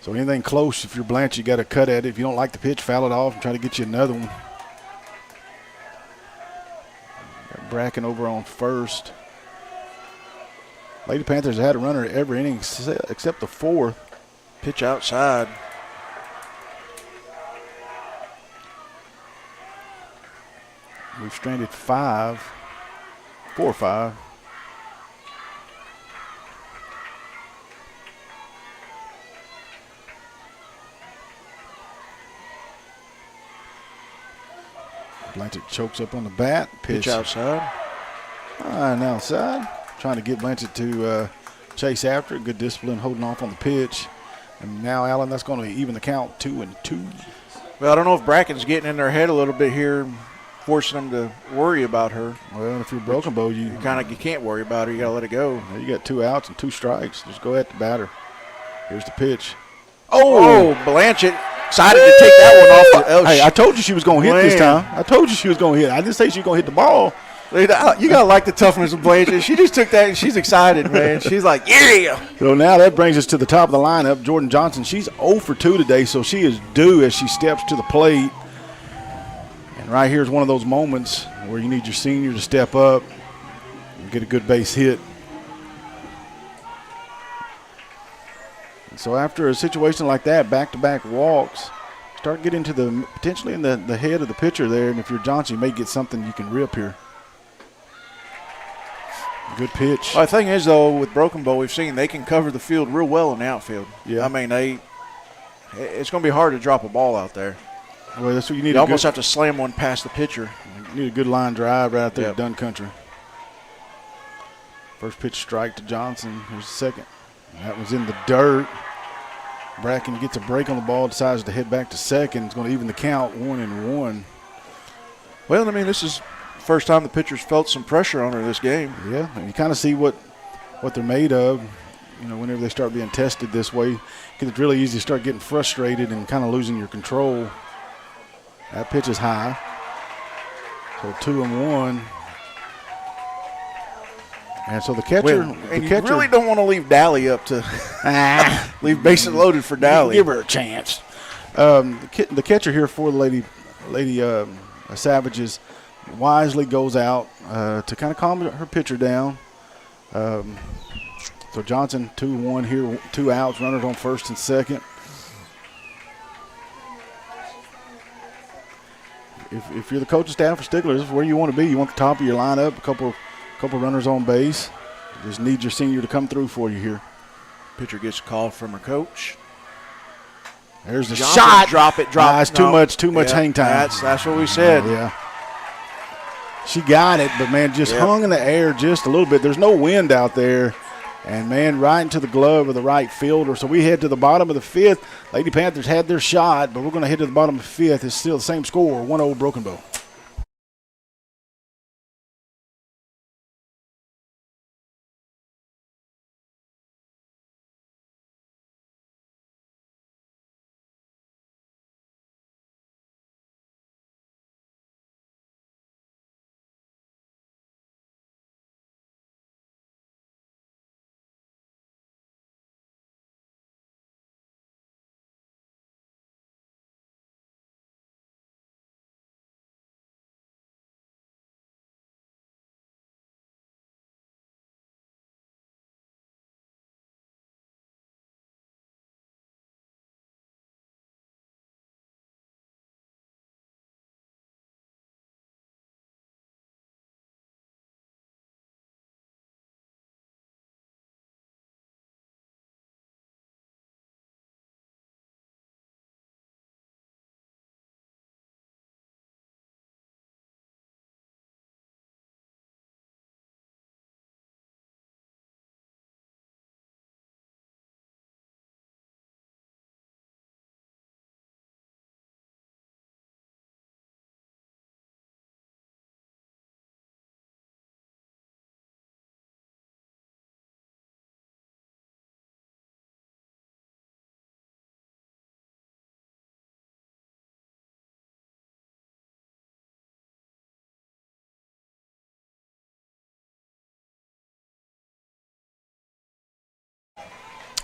So anything close, if you're Blanchard, you got to cut at it. If you don't like the pitch, foul it off and try to get you another one. Got Bracken over on first. Lady Panthers had a runner every inning except the fourth. Pitch outside. We've stranded 4 or 5. Blanchard chokes up on the bat. Pitch outside. And outside. Trying to get Blanchard to chase after it. Good discipline, holding off on the pitch. And now, Allen, that's going to even the count 2-2. Well, I don't know if Bracken's getting in their head a little bit here, forcing them to worry about her. Well, if you're Broken Bow, you can't worry about her. You got to let it go. You got 2 outs and 2 strikes. Just go at the batter. Here's the pitch. Oh, Blanchard decided to take that one off. Hey, I told you she was going to hit this time. I told you she was going to hit. I didn't say she was going to hit the ball. You got to like the toughness of Blanchard. She just took that and she's excited, man. She's like, yeah. So now that brings us to the top of the lineup. Jordan Johnson, she's 0 for 2 today, so she is due as she steps to the plate. And right here is one of those moments where you need your senior to step up and get a good base hit. And so after a situation like that, back-to-back walks, start getting to the potentially in the head of the pitcher there. And if you're Johnson, you may get something you can rip here. Good pitch. Well, the thing is, though, with Broken Bow, we've seen they can cover the field real well in the outfield. Yeah. I mean, it's going to be hard to drop a ball out there. Well, that's what you need. You almost have to slam one past the pitcher. You need a good line drive right out there at Dunn Country. First pitch strike to Johnson. Here's the second. That was in the dirt. Bracken gets a break on the ball, decides to head back to second. It's going to even the count 1-1. Well, I mean, this is the first time the pitcher's felt some pressure on her this game. Yeah, and you kind of see what they're made of, you know, whenever they start being tested this way. Because it's really easy to start getting frustrated and kind of losing your control. That pitch is high. So 2-1. And so the catcher, you really don't want to leave Dally up to leave bases loaded for Dally. Give her a chance. The catcher here for the lady Savages wisely goes out to kind of calm her pitcher down. So Johnson 2-1 here, 2 outs, runners on first and second. If you're the coaching staff for Stigler, this is where you want to be. You want the top of your lineup, a couple runners on base. You just need your senior to come through for you here. Pitcher gets a call from her coach. There's the Johnson, shot. Drop it. It's too much hang time. That's what we said. Yeah. She got it, but, man, just hung in the air just a little bit. There's no wind out there. And, man, right into the glove of the right fielder. So we head to the bottom of the 5th. Lady Panthers had their shot, but we're going to head to the bottom of the 5th. It's still the same score, 1-0 Broken Bow.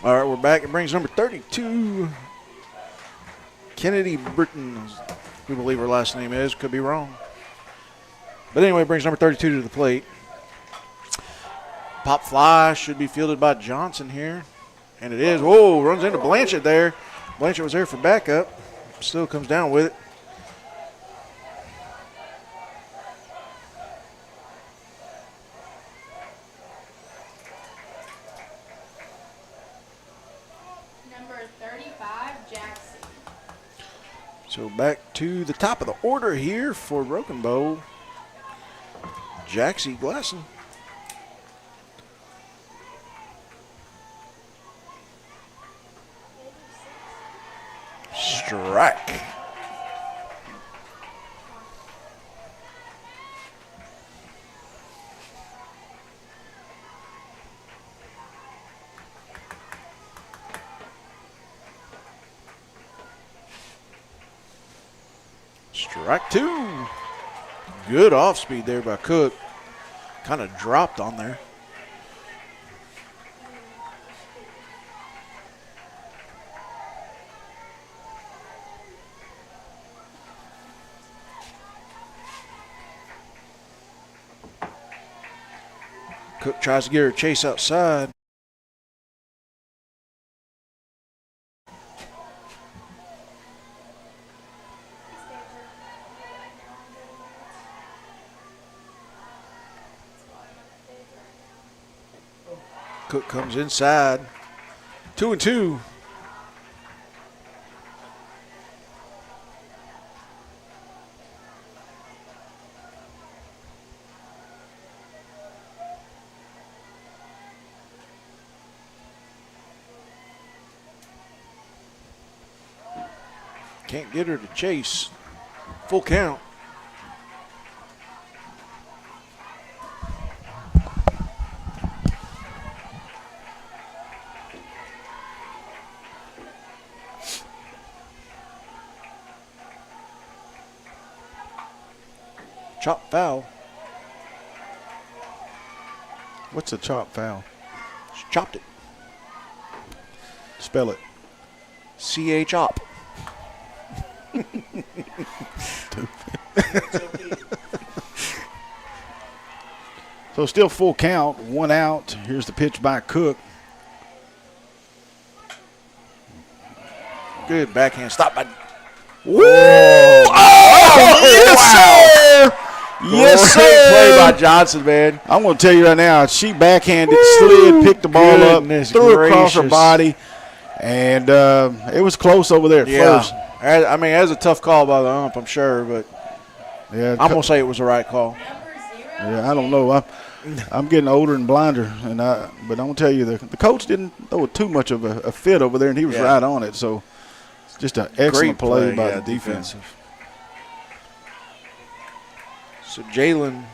All right, we're back. It brings number 32, Kennedy Britton. We believe her last name is. Could be wrong. But anyway, it brings number 32 to the plate. Pop fly should be fielded by Johnson here. And it is. Whoa, runs into Blanchett there. Blanchett was there for backup. Still comes down with it. Number 35, Jackson. So back to the top of the order here for Broken Bow. Jaxie Glasson. Strike. Strike two. Good off speed there by Cook. Kind of dropped on there. Cook tries to get her chase outside. Cook comes inside. 2-2. Can't get her to chase. Full count. Chop foul. What's a chop foul? She chopped it. Spell it. C-H op. So still full count, 1 out. Here's the pitch by Cook. Good backhand stop by. Woo! Oh, yes, sir! Yes, sir! Play by Johnson, man. I'm going to tell you right now, she backhanded, slid, picked the ball Goodness up, threw it across her gracious. body, and it was close over there at first. I mean, that was a tough call by the ump, I'm sure, but Yeah, I'm going to say it was the right call. Number 0, yeah, I don't know. I'm getting older and blinder, but I'm going to tell you, the coach didn't throw too much of a fit over there, and he was right on it. So it's just an excellent Great play by yeah, the defense. So Jalen,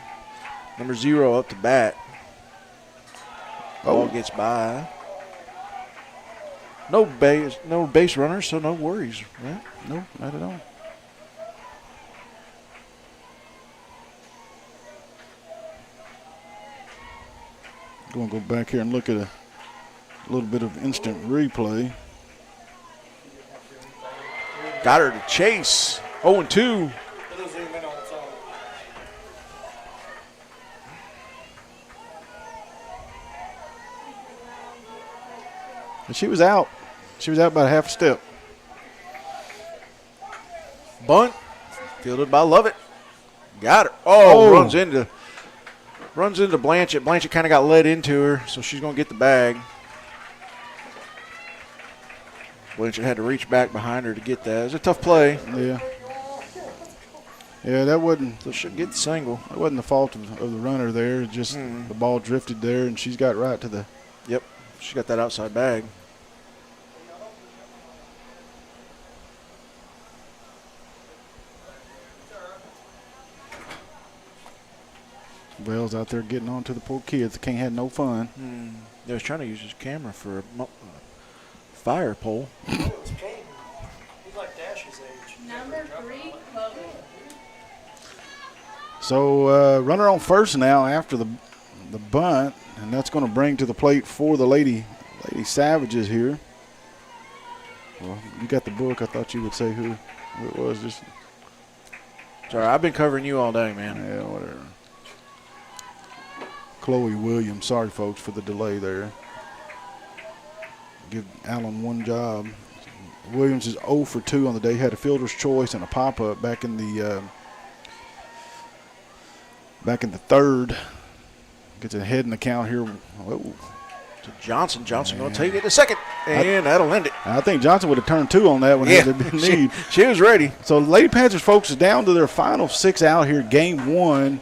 number 0, up to bat. Ball Oh. gets by. No base runners, so no worries. Right? No, not at all. Going to go back here and look at a little bit of instant replay. Got her to chase. 0-2. It'll zoom in on its own. And she was out. She was out by a half a step. Bunt. Fielded by Lovett. Got her. Oh, runs into Blanchett. Blanchett kind of got led into her, so she's going to get the bag. Blanchett had to reach back behind her to get that. It was a tough play. Yeah. Yeah, that wasn't So she'll get the single. that wasn't the fault of the runner there. It just the ball drifted there, and she's got right to the. Yep. She got that outside bag. Bell's out there getting on to the poor kids. Can't have no fun. They was trying to use his camera for a fire pole. It's Caden. He's like Dash's age. Number 3, Logan. So runner on first now after the bunt, and that's going to bring to the plate for the Lady Lady Savages here. Well, you got the book. I thought you would say who it was. Just Sorry, I've been covering you all day, man. yeah, whatever. Chloe Williams. Sorry, folks, for the delay there. Give Allen one job. Williams is 0 for 2 on the day. Had a fielder's choice and a pop-up back in the third. Gets ahead in the count here. Whoa. To Johnson. Johnson going to take it to second, and that'll end it. I think Johnson would have turned 2 on that one had there been need. She was ready. So Lady Panthers, folks, is down to their final 6 out here, game 1.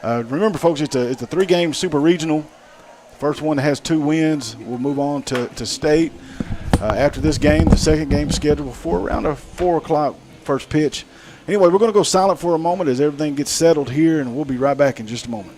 Remember, folks, it's a 3-game super regional. The first one that has 2 wins will move on to state. After this game, the second game is scheduled for around a 4 o'clock first pitch. Anyway, we're going to go silent for a moment as everything gets settled here, and we'll be right back in just a moment.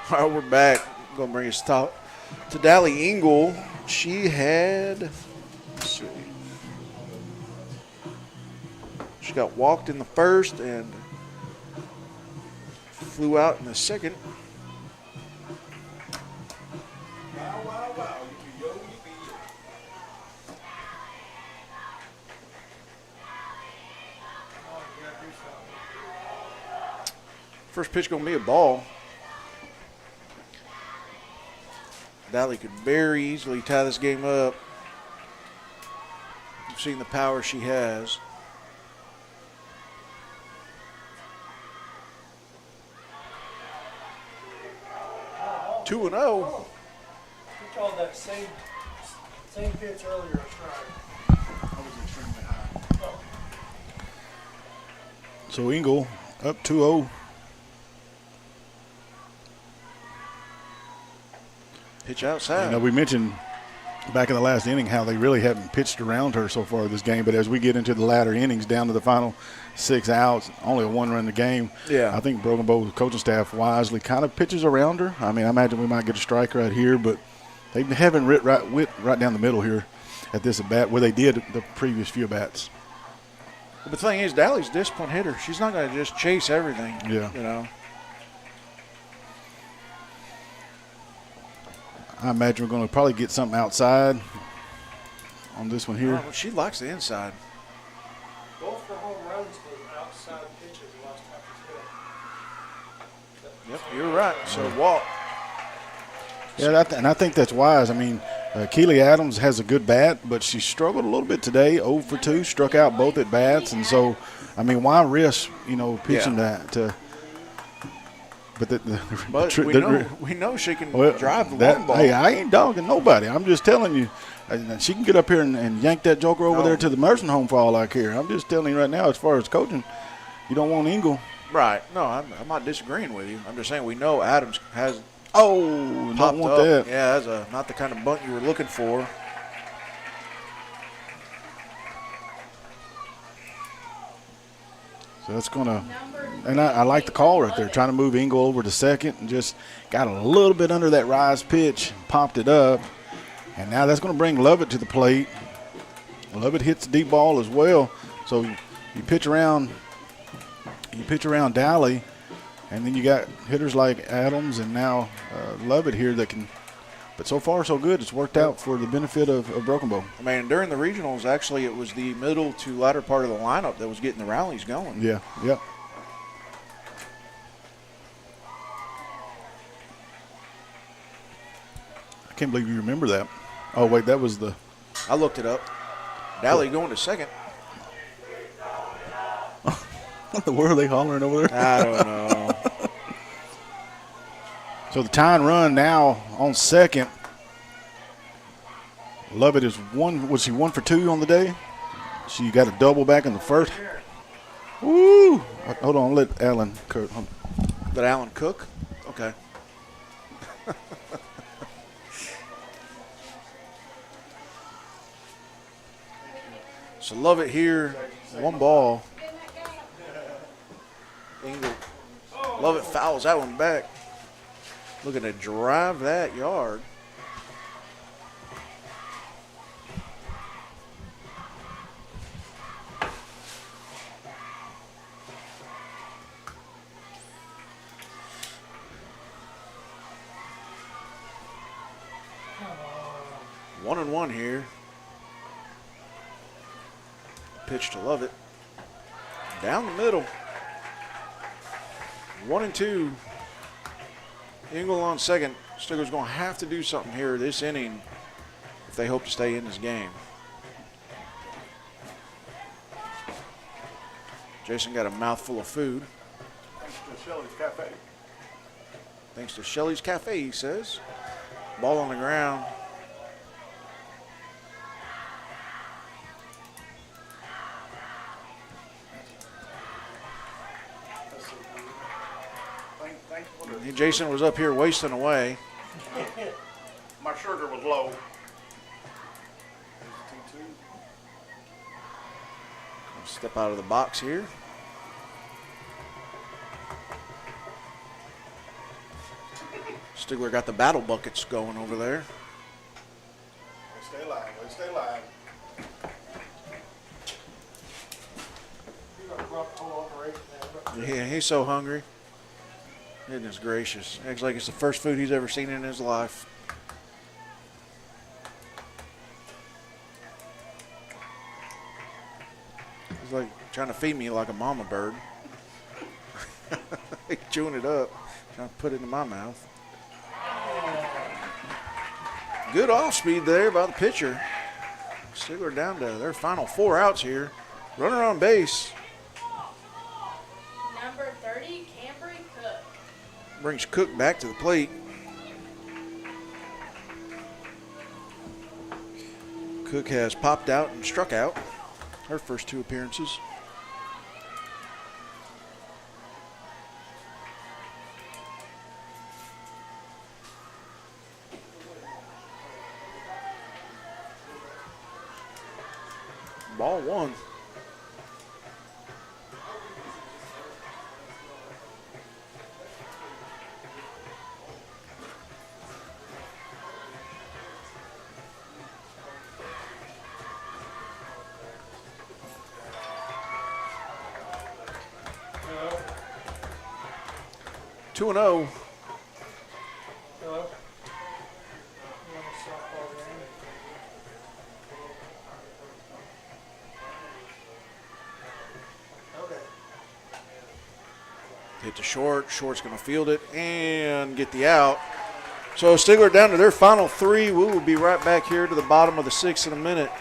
All right, we're back. I'm going to bring us to Dally Ingle. She had, let's see, she got walked in the first and flew out in the second. First pitch going to be a ball. Dally could very easily tie this game up. You've seen the power she has. Two and 0. He called that same pitch earlier a strike. I was extremely high. So Ingle up 2-0. Pitch outside. You know, we mentioned back in the last inning how they really haven't pitched around her so far this game, but as we get into the latter innings down to the final 6 outs, only a 1 run in the game, yeah, I think Broken Bow's coaching staff wisely kind of pitches around her. I mean, I imagine we might get a strike right here, but they haven't writ right down the middle here at this at-bat where they did the previous few bats. But the thing is, Dally's a disciplined hitter. She's not going to just chase everything. Yeah. You know. I imagine we're going to probably get something outside on this one here. Oh, she likes the inside. Both the home runs were outside pitches the last time she's hit. Yep, you're right. So walk. Yeah, and I think that's wise. I mean, Keely Adams has a good bat, but she struggled a little bit today. 0 for 2, struck out both at bats, and so, I mean, why risk, pitching that to? But we know she can drive the long ball. Hey, I ain't dogging nobody. I'm just telling you, she can get up here and yank that joker over there to the nursing home for all I care. I'm just telling you right now, as far as coaching, you don't want Ingle. Right. No, I'm not disagreeing with you. I'm just saying we know Adams has Oh, Popped don't want up. that. Yeah, that's not the kind of bunt you were looking for. So that's going to Number – and I like the call right there, trying to move Engel over to second and just got a little bit under that rise pitch, popped it up. And now that's going to bring Lovett to the plate. Lovett hits the deep ball as well. So you pitch around Dally, and then you got hitters like Adams and now Lovett here that can. But so far, so good. It's worked out for the benefit of Broken Bow. I mean, during the regionals, actually, it was the middle to latter part of the lineup that was getting the rallies going. Yeah, yep. I can't believe you remember that. Oh, wait, that was the. I looked it up. Dally going to second. What the world are they hollering over there? I don't know. So the tying run now on second. Lovett is one. Was she 1 for 2 on the day? She got a double back in the first. Woo! Hold on, let Alan cook. Let Alan cook? Okay. So Lovett here, 1 ball. Engel. Lovett fouls that one back. Looking to drive that yard. One and one here. Pitch to Lovett. Down the middle. 1 and 2. Engel on second. Stigler's going to have to do something here this inning if they hope to stay in this game. Jason got a mouthful of food. Thanks to Shelley's Cafe. Thanks to Shelley's Cafe, he says. Ball on the ground. Jason was up here wasting away. My sugar was low. Step out of the box here. Stigler got the battle buckets going over there. Stay alive. Stay alive. Yeah, he's so hungry. Goodness gracious. Acts like it's the first food he's ever seen in his life. He's like trying to feed me like a mama bird. Chewing it up, trying to put it in my mouth. Good off speed there by the pitcher. Stigler down to their final 4 outs here. Runner on base. Number 30, Cambry Cook. Brings Cook back to the plate. Cook has popped out and struck out her first 2 appearances. Ball 1. Hello. 2-0. Hello. You want a softball game? Okay. Hit to short. Short's going to field it and get the out. So Stigler down to their final 3. We will be right back here to the bottom of the 6th in a minute.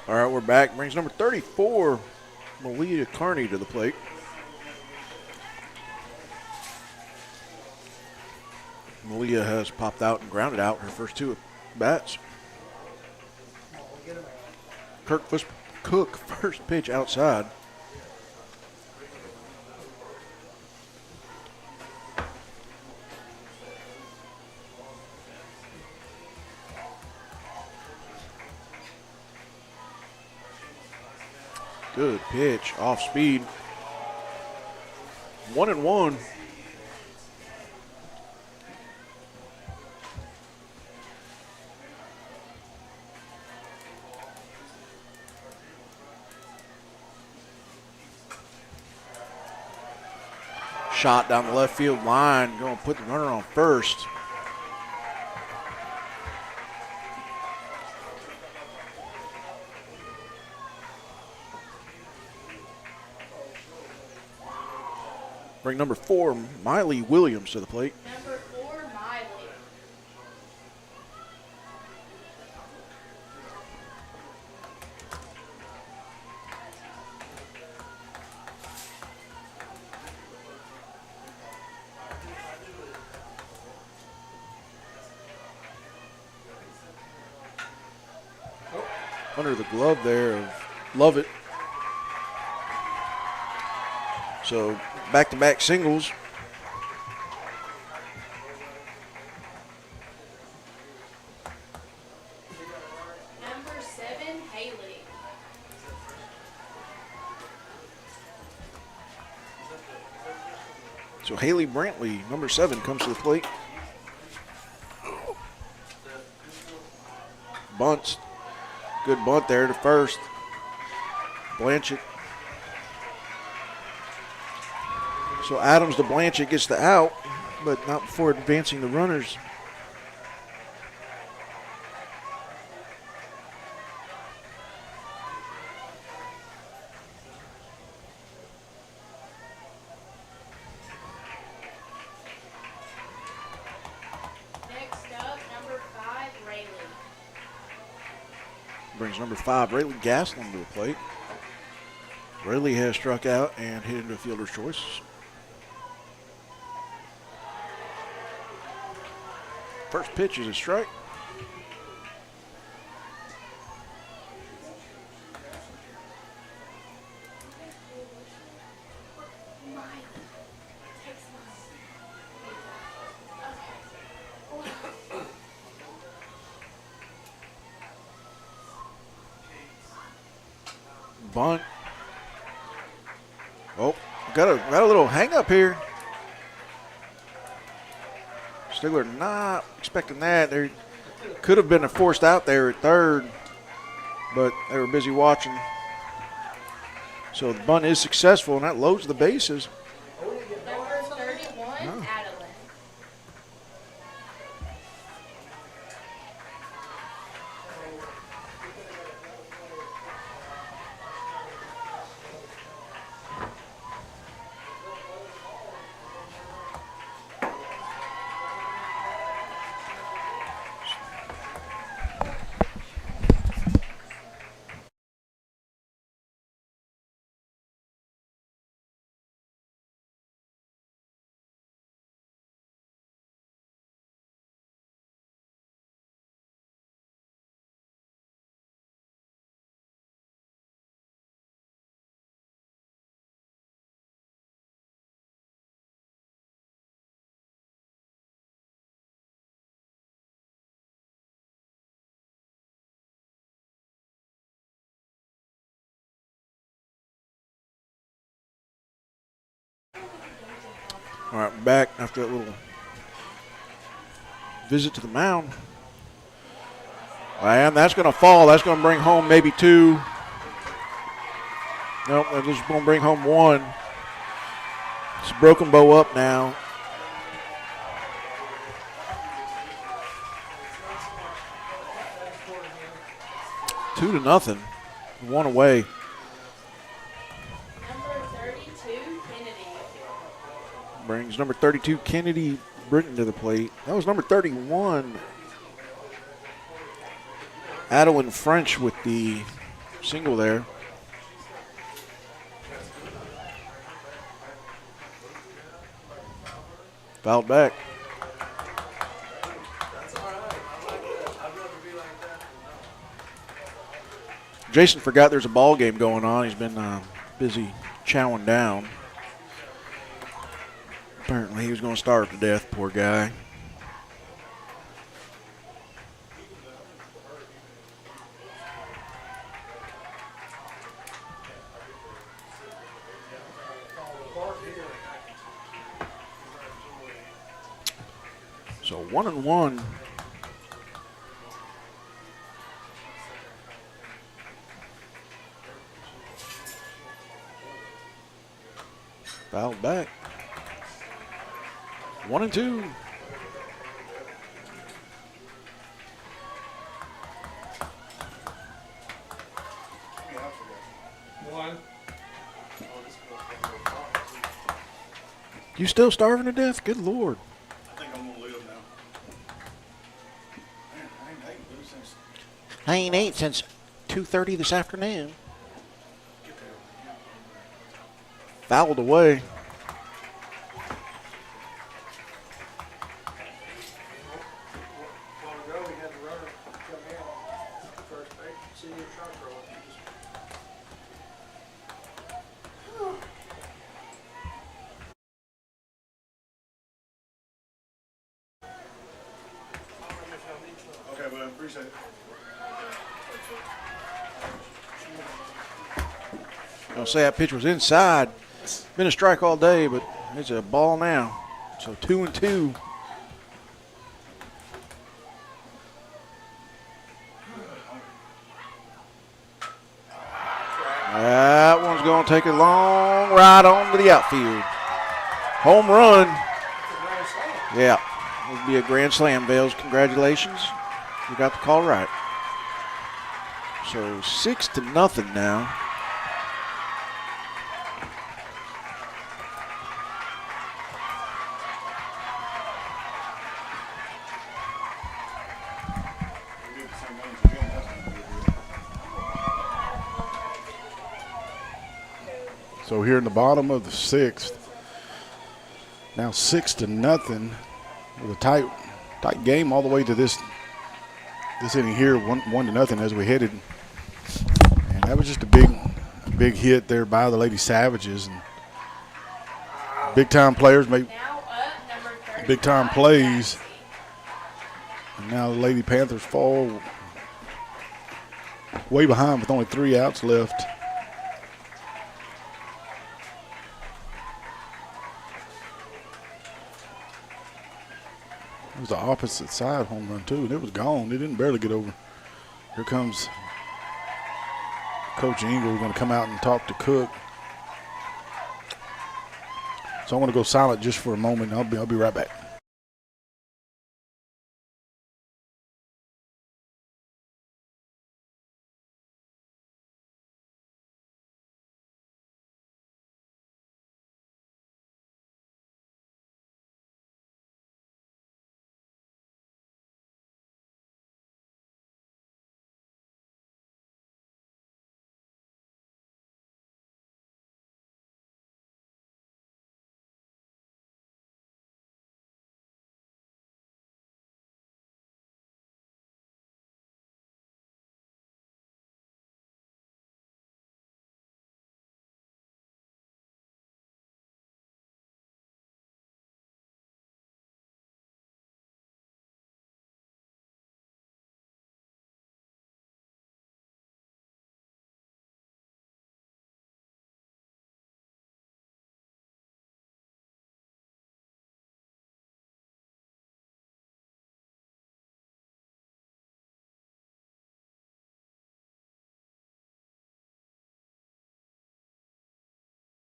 All right, we're back. Brings number 34, Malia Carney, to the plate. Malia has popped out and grounded out her first 2 bats. Cook, first pitch outside. Good pitch, off speed. 1-1. Shot down the left field line, going to put the runner on first. Bring number 4, Miley Williams, to the plate. Number 4, Miley. Under the glove there of Lovett. So back-to-back singles. Number 7, Haley. So Haley Brantley, number 7, comes to the plate. Bunts. Good bunt there to first. Blanchett. So Adams to Blanchett gets the out, but not before advancing the runners. Next up, number 5, Rayleigh. Brings number 5, Rayleigh Gaslin, to the plate. Rayleigh has struck out and hit into a fielder's choice. First pitch is a strike. Bunt. Oh, got a little hang up here. Stigler not expecting that. There could have been a forced out there at third, but they were busy watching. So the bunt is successful, and that loads the bases. Number 31, Adeline. All right, back after that little visit to the mound. And that's going to fall. That's going to bring home maybe 2. Nope, they're just going to bring home 1. It's Broken Bow up now. Two to nothing. 1 away. Number 32, Kennedy. Brings number 32, Kennedy Britton, to the plate. That was number 31, Adeline French, with the single there. Fouled back. Jason forgot there's a ball game going on. He's been busy chowing down. Apparently he was going to starve to death, poor guy. So 1-1. Fouled back. 1-2. One. You still starving to death? Good Lord. I think I'm gonna live now. Man, I ain't ate since. I ain't ate since 2:30 this afternoon. Fouled away. Long ago, we had the runner come in first base, see your truck roll. Okay, well, appreciate it. I'll say that pitch was inside. Been a strike all day, but it's a ball now. So 2-2. That one's going to take a long ride on to the outfield. Home run. Yeah, it'll be a grand slam, Vales. Congratulations. You got the call right. So 6-0 now. So here in the bottom of the sixth, now 6-0 with a tight game all the way to this inning here, 1-0 as we headed. And that was just a big hit there by the Lady Savages. And big time players make big time plays. And now the Lady Panthers fall way behind with only 3 outs left. It was the opposite side home run, too, and it was gone. It didn't barely get over. Here comes Coach Engel. We're going to come out and talk to Cook. So I want to go silent just for a moment. I'll be right back.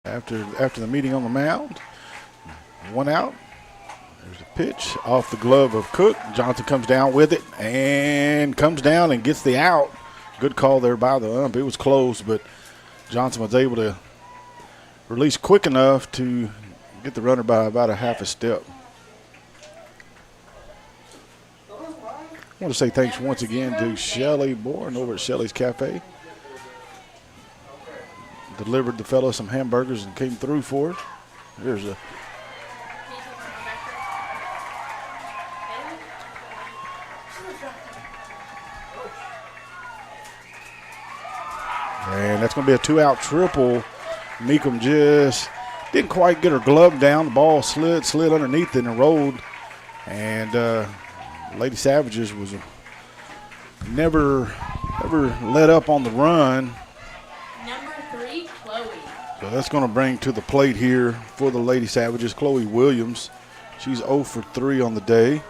After the meeting on the mound, 1 out. There's a pitch off the glove of Cook. Johnson comes down with it and comes down and gets the out. Good call there by the ump. It was close, but Johnson was able to release quick enough to get the runner by about a half a step. I want to say thanks once again to Shelly Bourne over at Shelly's Cafe delivered the fella some hamburgers and came through for it. There's a and that's going to be a 2-out triple. Meekum just didn't quite get her glove down. The ball slid underneath it and rolled. And Lady Savages was never let up on the run. Number 3, Chloe. So that's going to bring to the plate here for the Lady Savages, Chloe Williams. She's 0 for 3 on the day.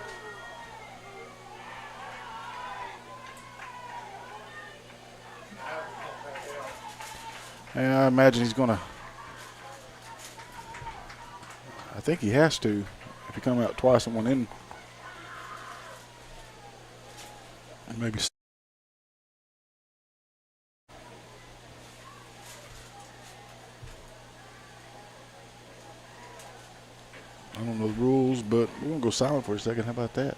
And I imagine he's going to, I think he has to, if you come out twice in one inning. Maybe. I don't know the rules, but we're going to go silent for a second. How about that?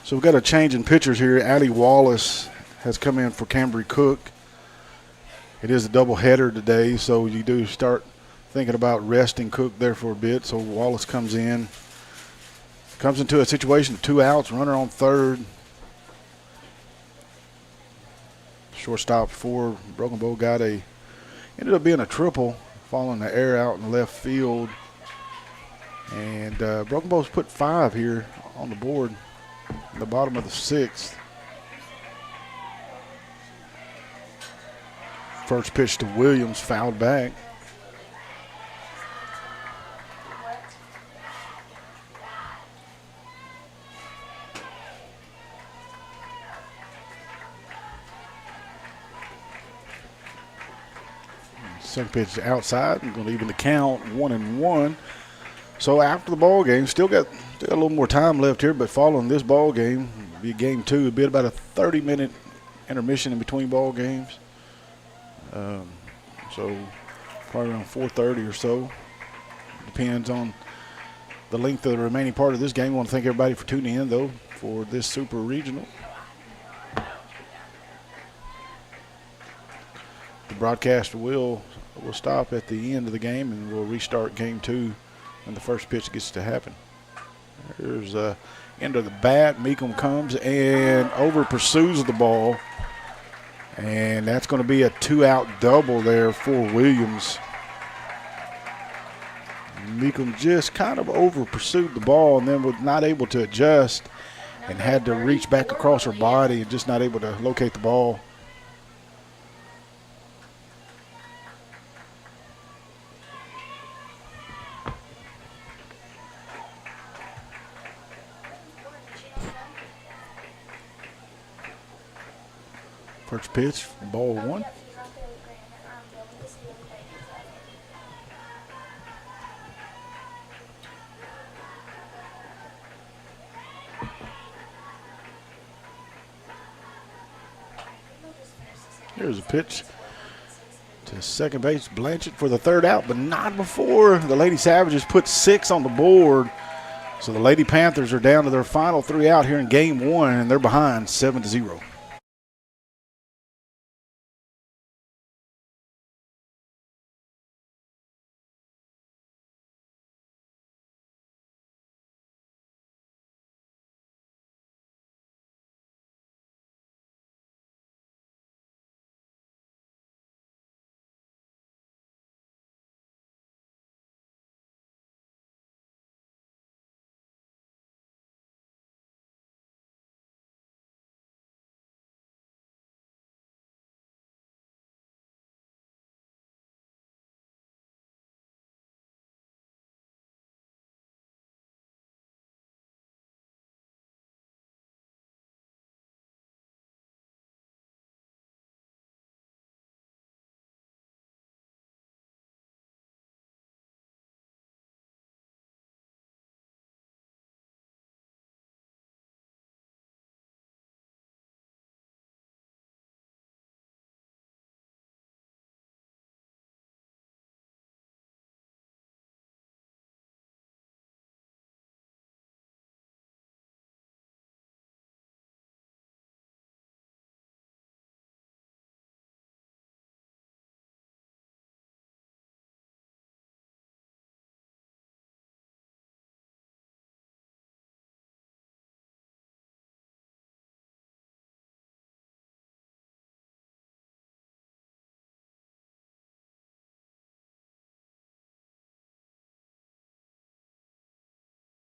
So we've got a change in pitchers here. Addie Wallace has come in for Cambry Cook. It is a doubleheader today, so you do start thinking about resting Cook there for a bit. So Wallace comes into a situation of 2 outs, runner on third. Shortstop for Broken Bow ended up being a triple, following the air out in left field. And Broken Bow's put 5 here on the board. The bottom of the 6th. First pitch to Williams, fouled back. Second pitch is outside. I'm going to even the count 1-1. So after the ball game, still got a little more time left here, but following this ball game, it'll be game 2. It'll be about a 30-minute intermission in between ball games. So probably around 4:30 or so. Depends on the length of the remaining part of this game. I want to thank everybody for tuning in, though, for this Super Regional. The broadcast will stop at the end of the game, and we'll restart game 2 when the first pitch gets to happen. There's end of the bat. Meekum comes and over pursues the ball. And that's going to be a 2-out double there for Williams. Meekum just kind of over pursued the ball and then was not able to adjust and had to reach back across her body and just not able to locate the ball. First pitch, ball 1. Here's a pitch to second base, Blanchett for the third out, but not before the Lady Savages put 6 on the board. So the Lady Panthers are down to their final 3 out here in game 1, and they're behind 7-0.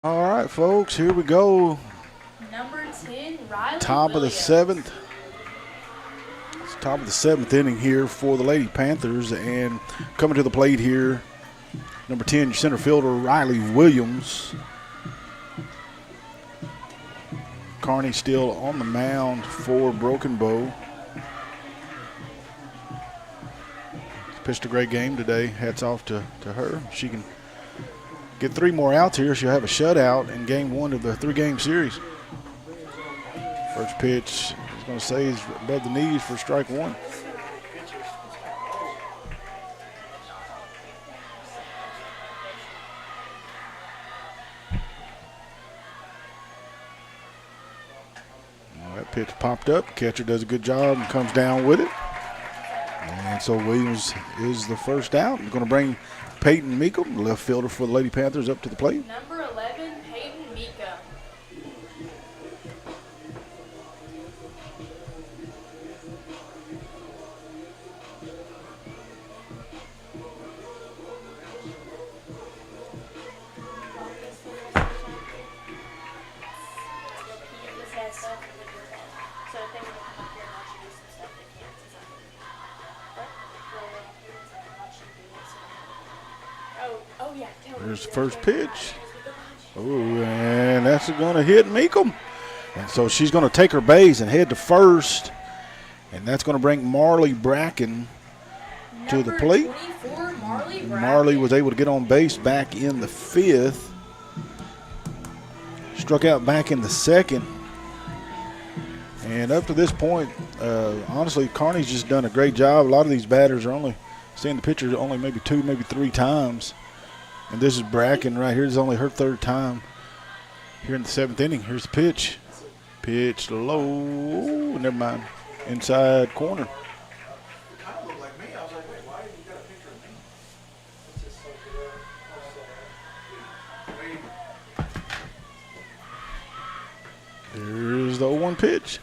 All right, folks, here we go. Number 10, Riley Top of the Williams. 7th. It's top of the 7th inning here for the Lady Panthers, and coming to the plate here, number 10, your center fielder, Riley Williams. Carney still on the mound for Broken Bow. Pitched a great game today. Hats off to her. She can get 3 more outs here. She'll have a shutout in game 1 of the 3-game series. First pitch, he's going to say he's above the knees for strike 1. Well, that pitch popped up. Catcher does a good job and comes down with it. And so Williams is the first out. We're going to bring Peyton Meekum, left fielder for the Lady Panthers, up to the plate. Number 11, Peyton Mika. There's the first pitch. Oh, and that's going to hit Meekum. And so she's going to take her base and head to first. And that's going to bring Marley Bracken to the plate. 24, Marley Bracken. Marley was able to get on base back in the 5th. Struck out back in the 2nd. And up to this point, honestly, Carney's just done a great job. A lot of these batters are only seeing the pitcher only maybe 2, maybe 3 times. And this is Bracken right here. This is only her 3rd time here in the 7th inning. Here's the pitch. Pitch low. Never mind. Inside corner. Here's the 0-1 pitch.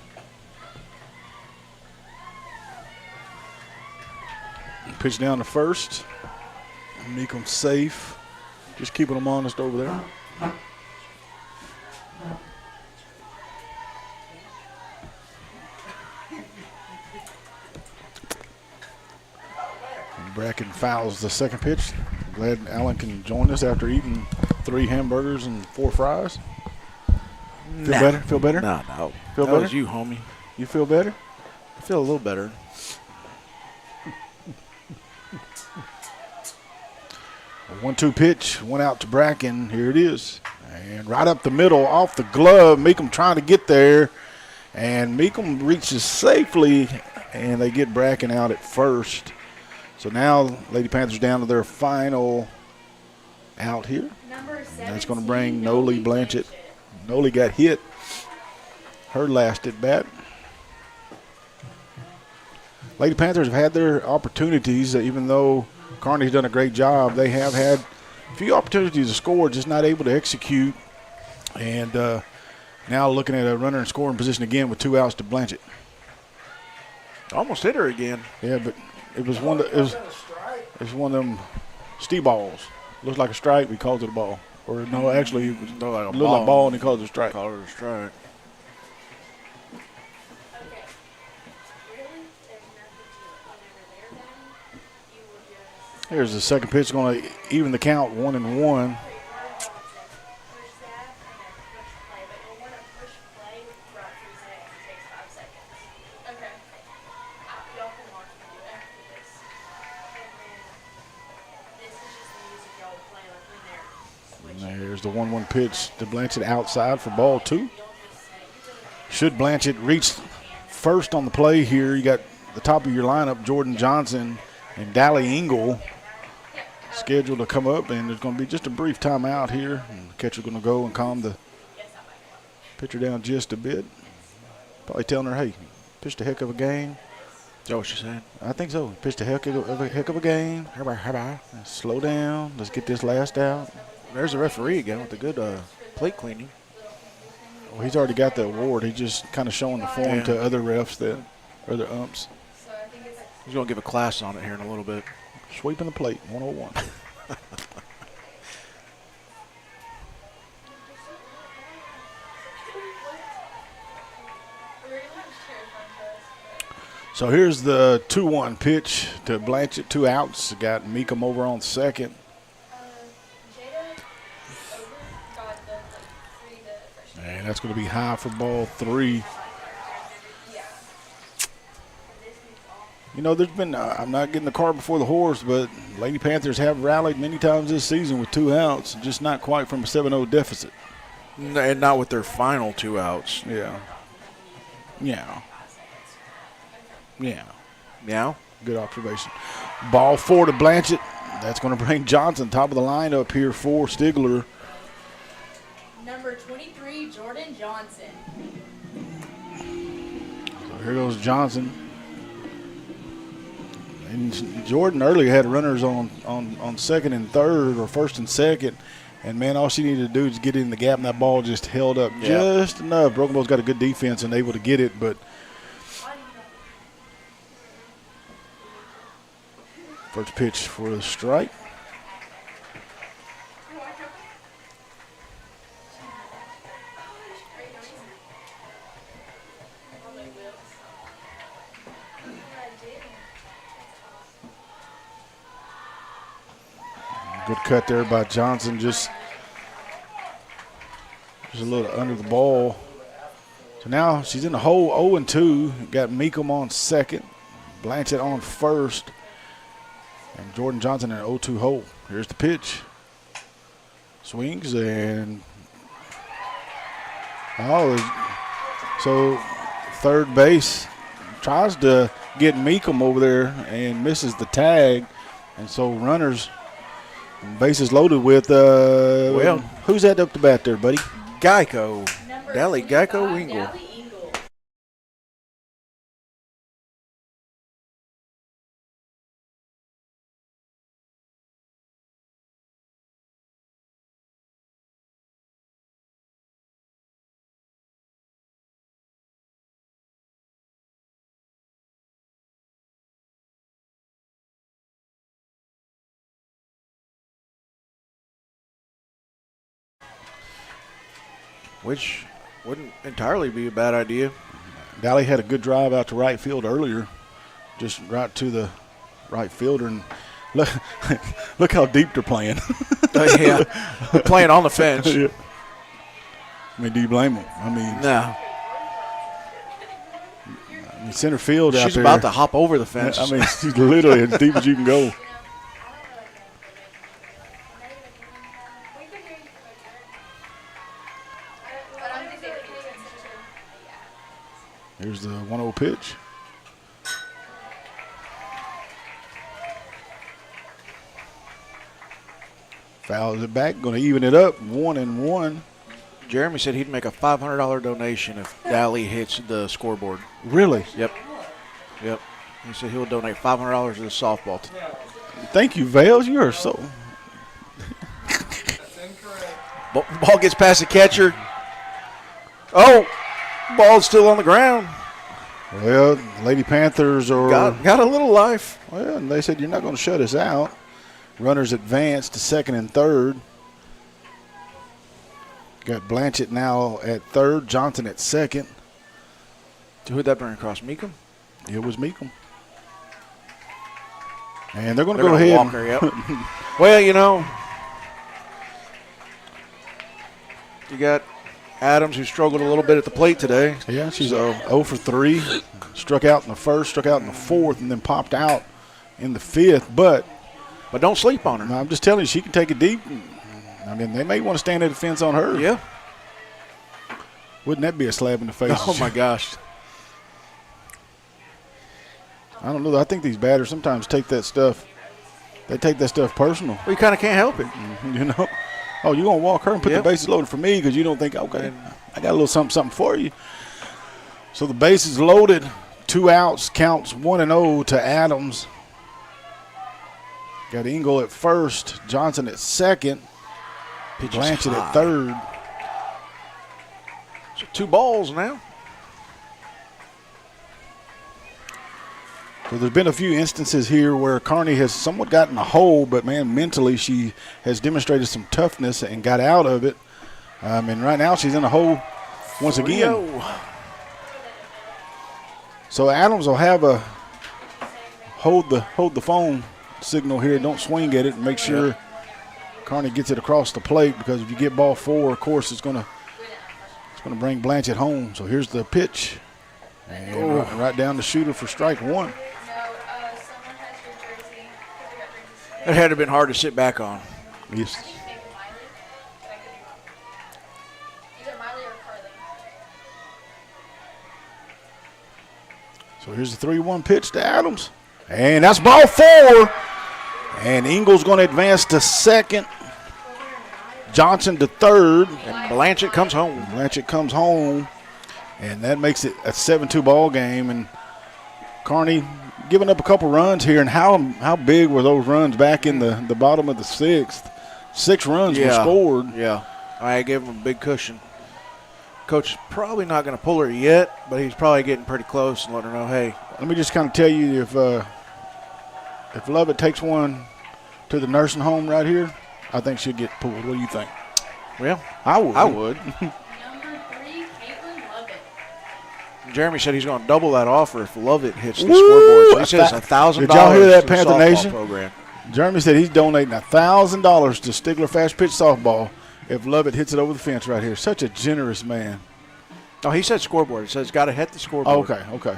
Pitch down to first. Meekum safe. Just keeping them honest over there. Bracken fouls the second pitch. Glad Alan can join us after eating 3 hamburgers and 4 fries. Feel better? Feel better? No. Feel That better? was you, homie. You feel better? I feel a little better. A 1-2 pitch went out to Bracken. Here it is. And right up the middle, off the glove. Meekum trying to get there. And Meekum reaches safely and they get Bracken out at first. So now Lady Panthers down to their final out here. Number 17, That's going to bring Noli Blanchett. Noli got hit her last at bat. Lady Panthers have had their opportunities, even though Kearney's done a great job. They have had a few opportunities to score, just not able to execute. And now looking at a runner in scoring position again with 2 outs to Blanchett. Almost hit her again. Yeah, but it was one of them Steve balls. Looks like a strike. We called it a ball. Or no, actually it was Looked like a like ball, and he called it a strike. Called it a strike. Okay. Really? There's nothing to it. Whenever they're done, you will just Here's the second pitch, going to even the count, 1-1. push that and then push play. But you'll want to push play right through Zach. It takes 5 seconds. Okay. Y'all can watch me do it after this. And then this is just the music y'all will play like when they're switching. There's the 1-1 pitch to Blanchett outside for ball 2. Should Blanchett reach first on the play here, you got the top of your lineup, Jordan Johnson and Dally Engel scheduled to come up, and there's going to be just a brief timeout here. And the catcher's going to go and calm the pitcher down just a bit. Probably telling her, hey, pitched a heck of a game. Is that what she said? I think so. Pitched a heck of a game. Slow down. Let's get this last out. There's the referee again with the good plate cleaning. Well, he's already got the award. He's just kind of showing the form Yeah. to other refs, that other umps. So I think it's He's going to give a class on it here in a little bit. Sweeping the plate, 101. So here's the 2-1 pitch to Blanchett, 2 outs. Got Meekum over on second. Jada over got the 3 the freshman. And that's going to be high for ball 3. Yeah. You know, there's been, I'm not getting the cart before the horse, but Lady Panthers have rallied many times this season with 2 outs, just not quite from a 7-0 deficit. And not with their final 2 outs. Yeah. Yeah. Yeah. Meow. Good observation. Ball 4 to Blanchett. That's going to bring Johnson top of the line up here for Stigler. Number 23, Jordan Johnson. So here goes Johnson. And Jordan earlier had runners on second and third, or first and second. And, man, all she needed to do is get in the gap, and that ball just held up just enough. Broken Bow's got a good defense and able to get it, but first pitch for the strike. Good cut there by Johnson, just a little under the ball. So now she's in the hole, 0-2. Got Meekum on second, Blanchett on first, and Jordan Johnson in an 0-2 hole. Here's the pitch. Swings and so third base tries to get Meekum over there and misses the tag, and so runners. Bases loaded with, who's that up the bat there, buddy? Geico. Number Dally 25, Geico Wingle. Dally Engel. Which wouldn't entirely be a bad idea. Dally had a good drive out to right field earlier, just right to the right fielder. And look how deep they're playing. Yeah, they're playing on the fence. Yeah. I mean, do you blame them? I mean, center field out there. She's about to hop over the fence. I mean, she's literally as deep as you can go. Here's the 1-0 pitch. Fouls it back, going to even it up, 1-1. Jeremy said he'd make a $500 donation if Daly hits the scoreboard. Really? Yep. He said he'll donate $500 to the softball team. Thank you, Vales. You are so. Ball gets past the catcher. Oh, ball's still on the ground. Well, Lady Panthers are. Got a little life. Well, and they said you're not going to shut us out. Runners advance to second and third. Got Blanchett now at third, Johnson at second. Who'd that bring across? Meekum? It was Meekum. And they're going to go ahead. Walker, yep. Well, you got Adams, who struggled a little bit at the plate today. Yeah, she's 0 for 3. Struck out in the first, struck out in the fourth, and then popped out in the fifth. But don't sleep on her. I'm just telling you, she can take it deep. I mean, they may want to stand at the fence on her. Yeah. Wouldn't that be a slap in the face? Oh, my gosh. I don't know. I think these batters sometimes take that stuff. They take that stuff personal. Well, you kind of can't help it. You know? Oh, you're going to walk her and put the bases loaded for me because you don't think, okay, I got a little something for you. So the bases loaded, 2 outs, counts 1-0 to Adams. Got Engel at first, Johnson at second, Blanchett at third. So 2 balls now. So there's been a few instances here where Kearney has somewhat gotten a hole, but, man, mentally she has demonstrated some toughness and got out of it. And right now she's in a hole once again. So Adams will have a hold the phone signal here. Don't swing at it and make sure Kearney gets it across the plate, because if you get ball 4, of course, it's going to bring Blanchett home. So here's the pitch. And right down the shooter for strike 1. It had to have been hard to sit back on. Yes. So here's the 3-1 pitch to Adams. And that's ball 4. And Engel's going to advance to second. Johnson to third. And Blanchett comes home. And that makes it a 7-2 ball game. And Kearney giving up a couple runs here. And how big were those runs back in the bottom of the 6th? 6 runs were scored. Yeah, I gave him a big cushion. Coach is probably not going to pull her yet, but he's probably getting pretty close and letting her know, hey. Let me just kind of tell you, if Lovett takes one to the nursing home right here, I think she'll get pulled. What do you think? Well, I would. Number 3, Caitlin Lovett. Jeremy said he's going to double that offer if Lovett hits the scoreboard. So he says $1,000. Did y'all hear that, to the Panther softball Nation? program. Jeremy said he's donating $1,000 to Stigler Fast Pitch Softball if Lovett hits it over the fence right here. Such a generous man. Oh, he said scoreboard. He says got to hit the scoreboard. Okay.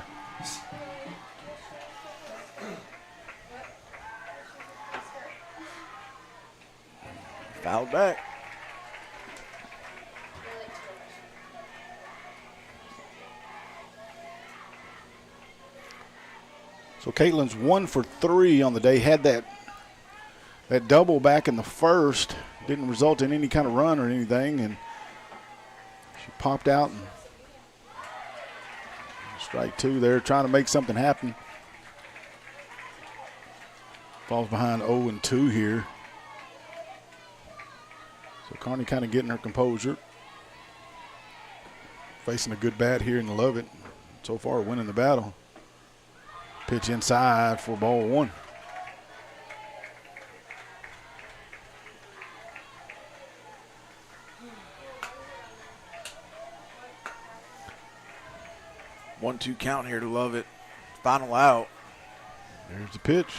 Fouled back. So Caitlin's 1 for 3 on the day. Had that double back in the first. Didn't result in any kind of run or anything. And she popped out. And strike 2 there, trying to make something happen. Falls behind 0-2 here. So Kearney kind of getting her composure. Facing a good bat here in Lovett. So far winning the battle. Pitch inside for ball 1. One-two count here to Lovett. Final out. There's the pitch.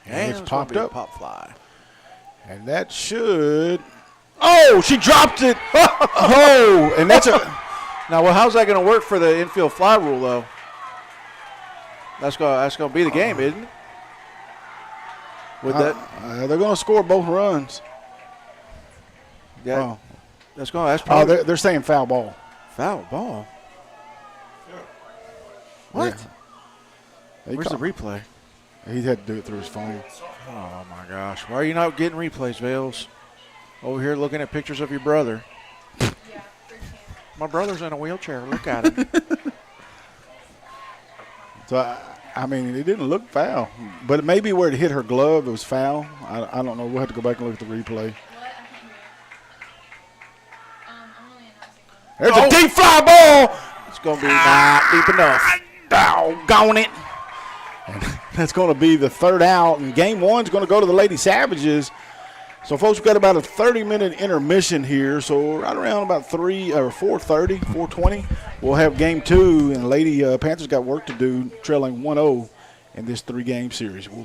And it's popped up. Pop fly. And that should. Oh, she dropped it. Oh, and that's a. Now, well, how's that going to work for the infield fly rule, though? That's going to be the game, isn't it? With that, they're going to score both runs. yeah, Oh, that's probably they're saying foul ball. foul ball. What? Yeah. Where's the replay? He had to do it through his phone. Oh, my gosh. Why are you not getting replays, Vales? Over here looking at pictures of your brother. Yeah, for sure. My brother's in a wheelchair. Look at him. So, I mean, it didn't look foul. But maybe where it hit her glove, it was foul. I don't know. We'll have to go back and look at the replay. What? I can't hear. I'm only announcing. There's a deep fly ball. It's going to be not deep enough. Doggone it. And that's going to be the third out. And game one's going to go to the Lady Savages. So, folks, we've got about a 30-minute intermission here. So, right around about 4:30, 4:20, we'll have game two. And Lady Panthers got work to do, trailing 1-0 in this 3-game series. We'll